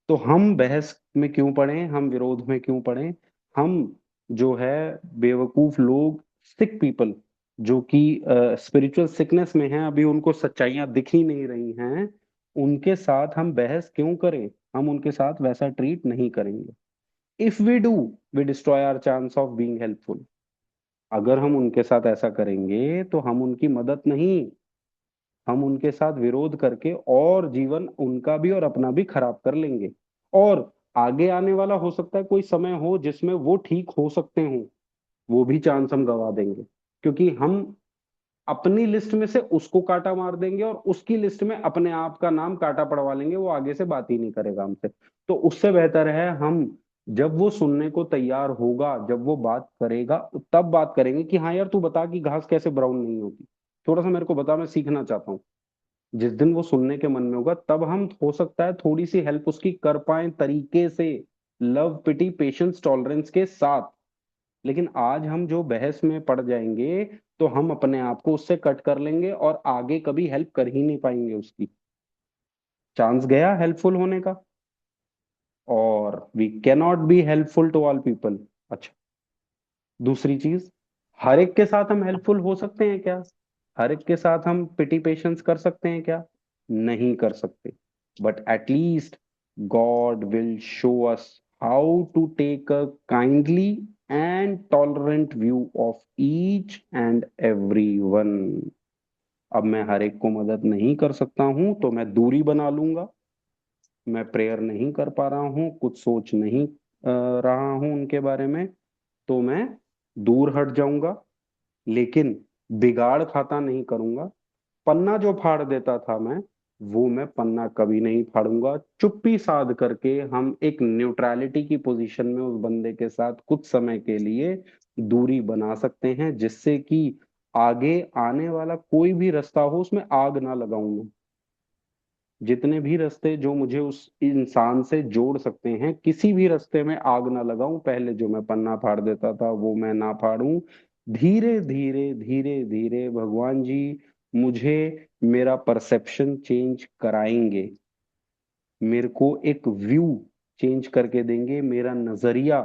तो हम बहस में क्यों पड़े, हम विरोध में क्यों पड़े, हम जो है बेवकूफ लोग, सिक पीपल, जो कि स्पिरिचुअल सिकनेस में हैं, अभी उनको सच्चाइयां दिख ही नहीं रही हैं, उनके साथ हम बहस क्यों करें, हम उनके साथ वैसा ट्रीट नहीं करेंगे। If we do, we destroy our chance of being helpful. अगर हम उनके साथ ऐसा करेंगे तो हम उनकी मदद नहीं, हम उनके साथ विरोध करके और जीवन उनका भी और अपना भी खराब कर लेंगे, और आगे आने वाला हो सकता है कोई समय हो जिसमें वो ठीक हो सकते हो, वो भी चांस हम गवा देंगे, क्योंकि हम अपनी लिस्ट में से उसको काटा मार देंगे और उसकी लिस्ट में अपने आप का नाम काटा पड़वा लेंगे, वो आगे से बात ही नहीं करेगा हमसे। तो उससे बेहतर है हम, जब वो सुनने को तैयार होगा, जब वो बात करेगा, तब बात करेंगे कि हाँ यार तू बता कि घास कैसे ब्राउन नहीं होती, थोड़ा सा मेरे को बता, मैं सीखना चाहता हूँ। जिस दिन वो सुनने के मन में होगा, तब हम हो सकता है थोड़ी सी हेल्प उसकी कर पाए तरीके से, लव पिटी पेशेंस टॉलरेंस के साथ। लेकिन आज हम जो बहस में पड़ जाएंगे, तो हम अपने आप को उससे कट कर लेंगे और आगे कभी हेल्प कर ही नहीं पाएंगे उसकी, चांस गया हेल्पफुल होने का। और we can not be helpful to all people. अच्छा, दूसरी चीज, हर एक के साथ हम हेल्पफुल हो सकते हैं क्या? हर एक के साथ हम पिटी पेशेंस कर सकते हैं क्या? नहीं कर सकते। But at least God will show us how to take a kindly and tolerant view of each and every one. अब मैं हर एक को मदद नहीं कर सकता हूं तो मैं दूरी बना लूंगा, मैं प्रेयर नहीं कर पा रहा हूँ, कुछ सोच नहीं रहा हूं उनके बारे में, तो मैं दूर हट जाऊंगा, लेकिन बिगाड़ खाता नहीं करूंगा। पन्ना जो फाड़ देता था मैं पन्ना कभी नहीं फाड़ूंगा। चुप्पी साध करके हम एक न्यूट्रलिटी की पोजीशन में उस बंदे के साथ कुछ समय के लिए दूरी बना सकते हैं, जिससे कि आगे आने वाला कोई भी रास्ता हो उसमें आग ना लगाऊं मैं। जितने भी रास्ते जो मुझे उस इंसान से जोड़ सकते हैं, किसी भी रास्ते में आग ना लगाऊं, पहले जो मैं पन्ना फाड़ देता था वो मैं ना फाड़ूं। धीरे धीरे धीरे धीरे भगवान जी मुझे मेरा परसेप्शन चेंज कराएंगे, मेरे को एक व्यू चेंज करके देंगे, मेरा नजरिया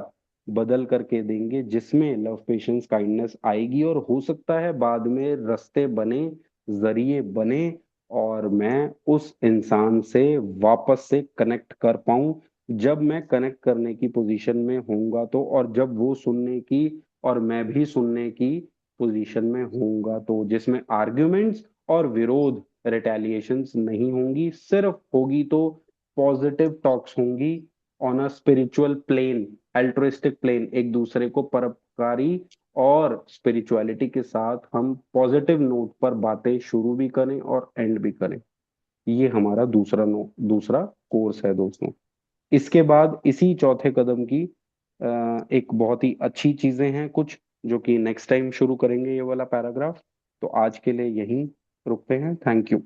बदल करके देंगे, जिसमें लव पेशेंस काइंडनेस आएगी, और हो सकता है बाद में रास्ते बने, जरिए बने, और मैं उस इंसान से वापस से कनेक्ट कर पाऊं। जब मैं कनेक्ट करने की पोजीशन में होऊंगा तो, और जब वो सुनने की और मैं भी सुनने की पोजीशन में होऊंगा तो, जिसमें आर्ग्यूमेंट्स और विरोध, रिटेलिएशंस नहीं होंगी, सिर्फ होगी तो पॉजिटिव टॉक्स होंगी, on a spiritual plane, altruistic plane, एक दूसरे को परोपकारी और स्पिरिचुअलिटी के साथ हम पॉजिटिव नोट पर बातें शुरू भी करें और एंड भी करें। ये हमारा दूसरा कोर्स है दोस्तों। इसके बाद इसी चौथे कदम की एक बहुत ही अच्छी चीजें हैं कुछ, जो कि नेक्स्ट टाइम शुरू करेंगे ये वाला पैराग्राफ। तो आज के लिए यहीं रुकते हैं। Thank you.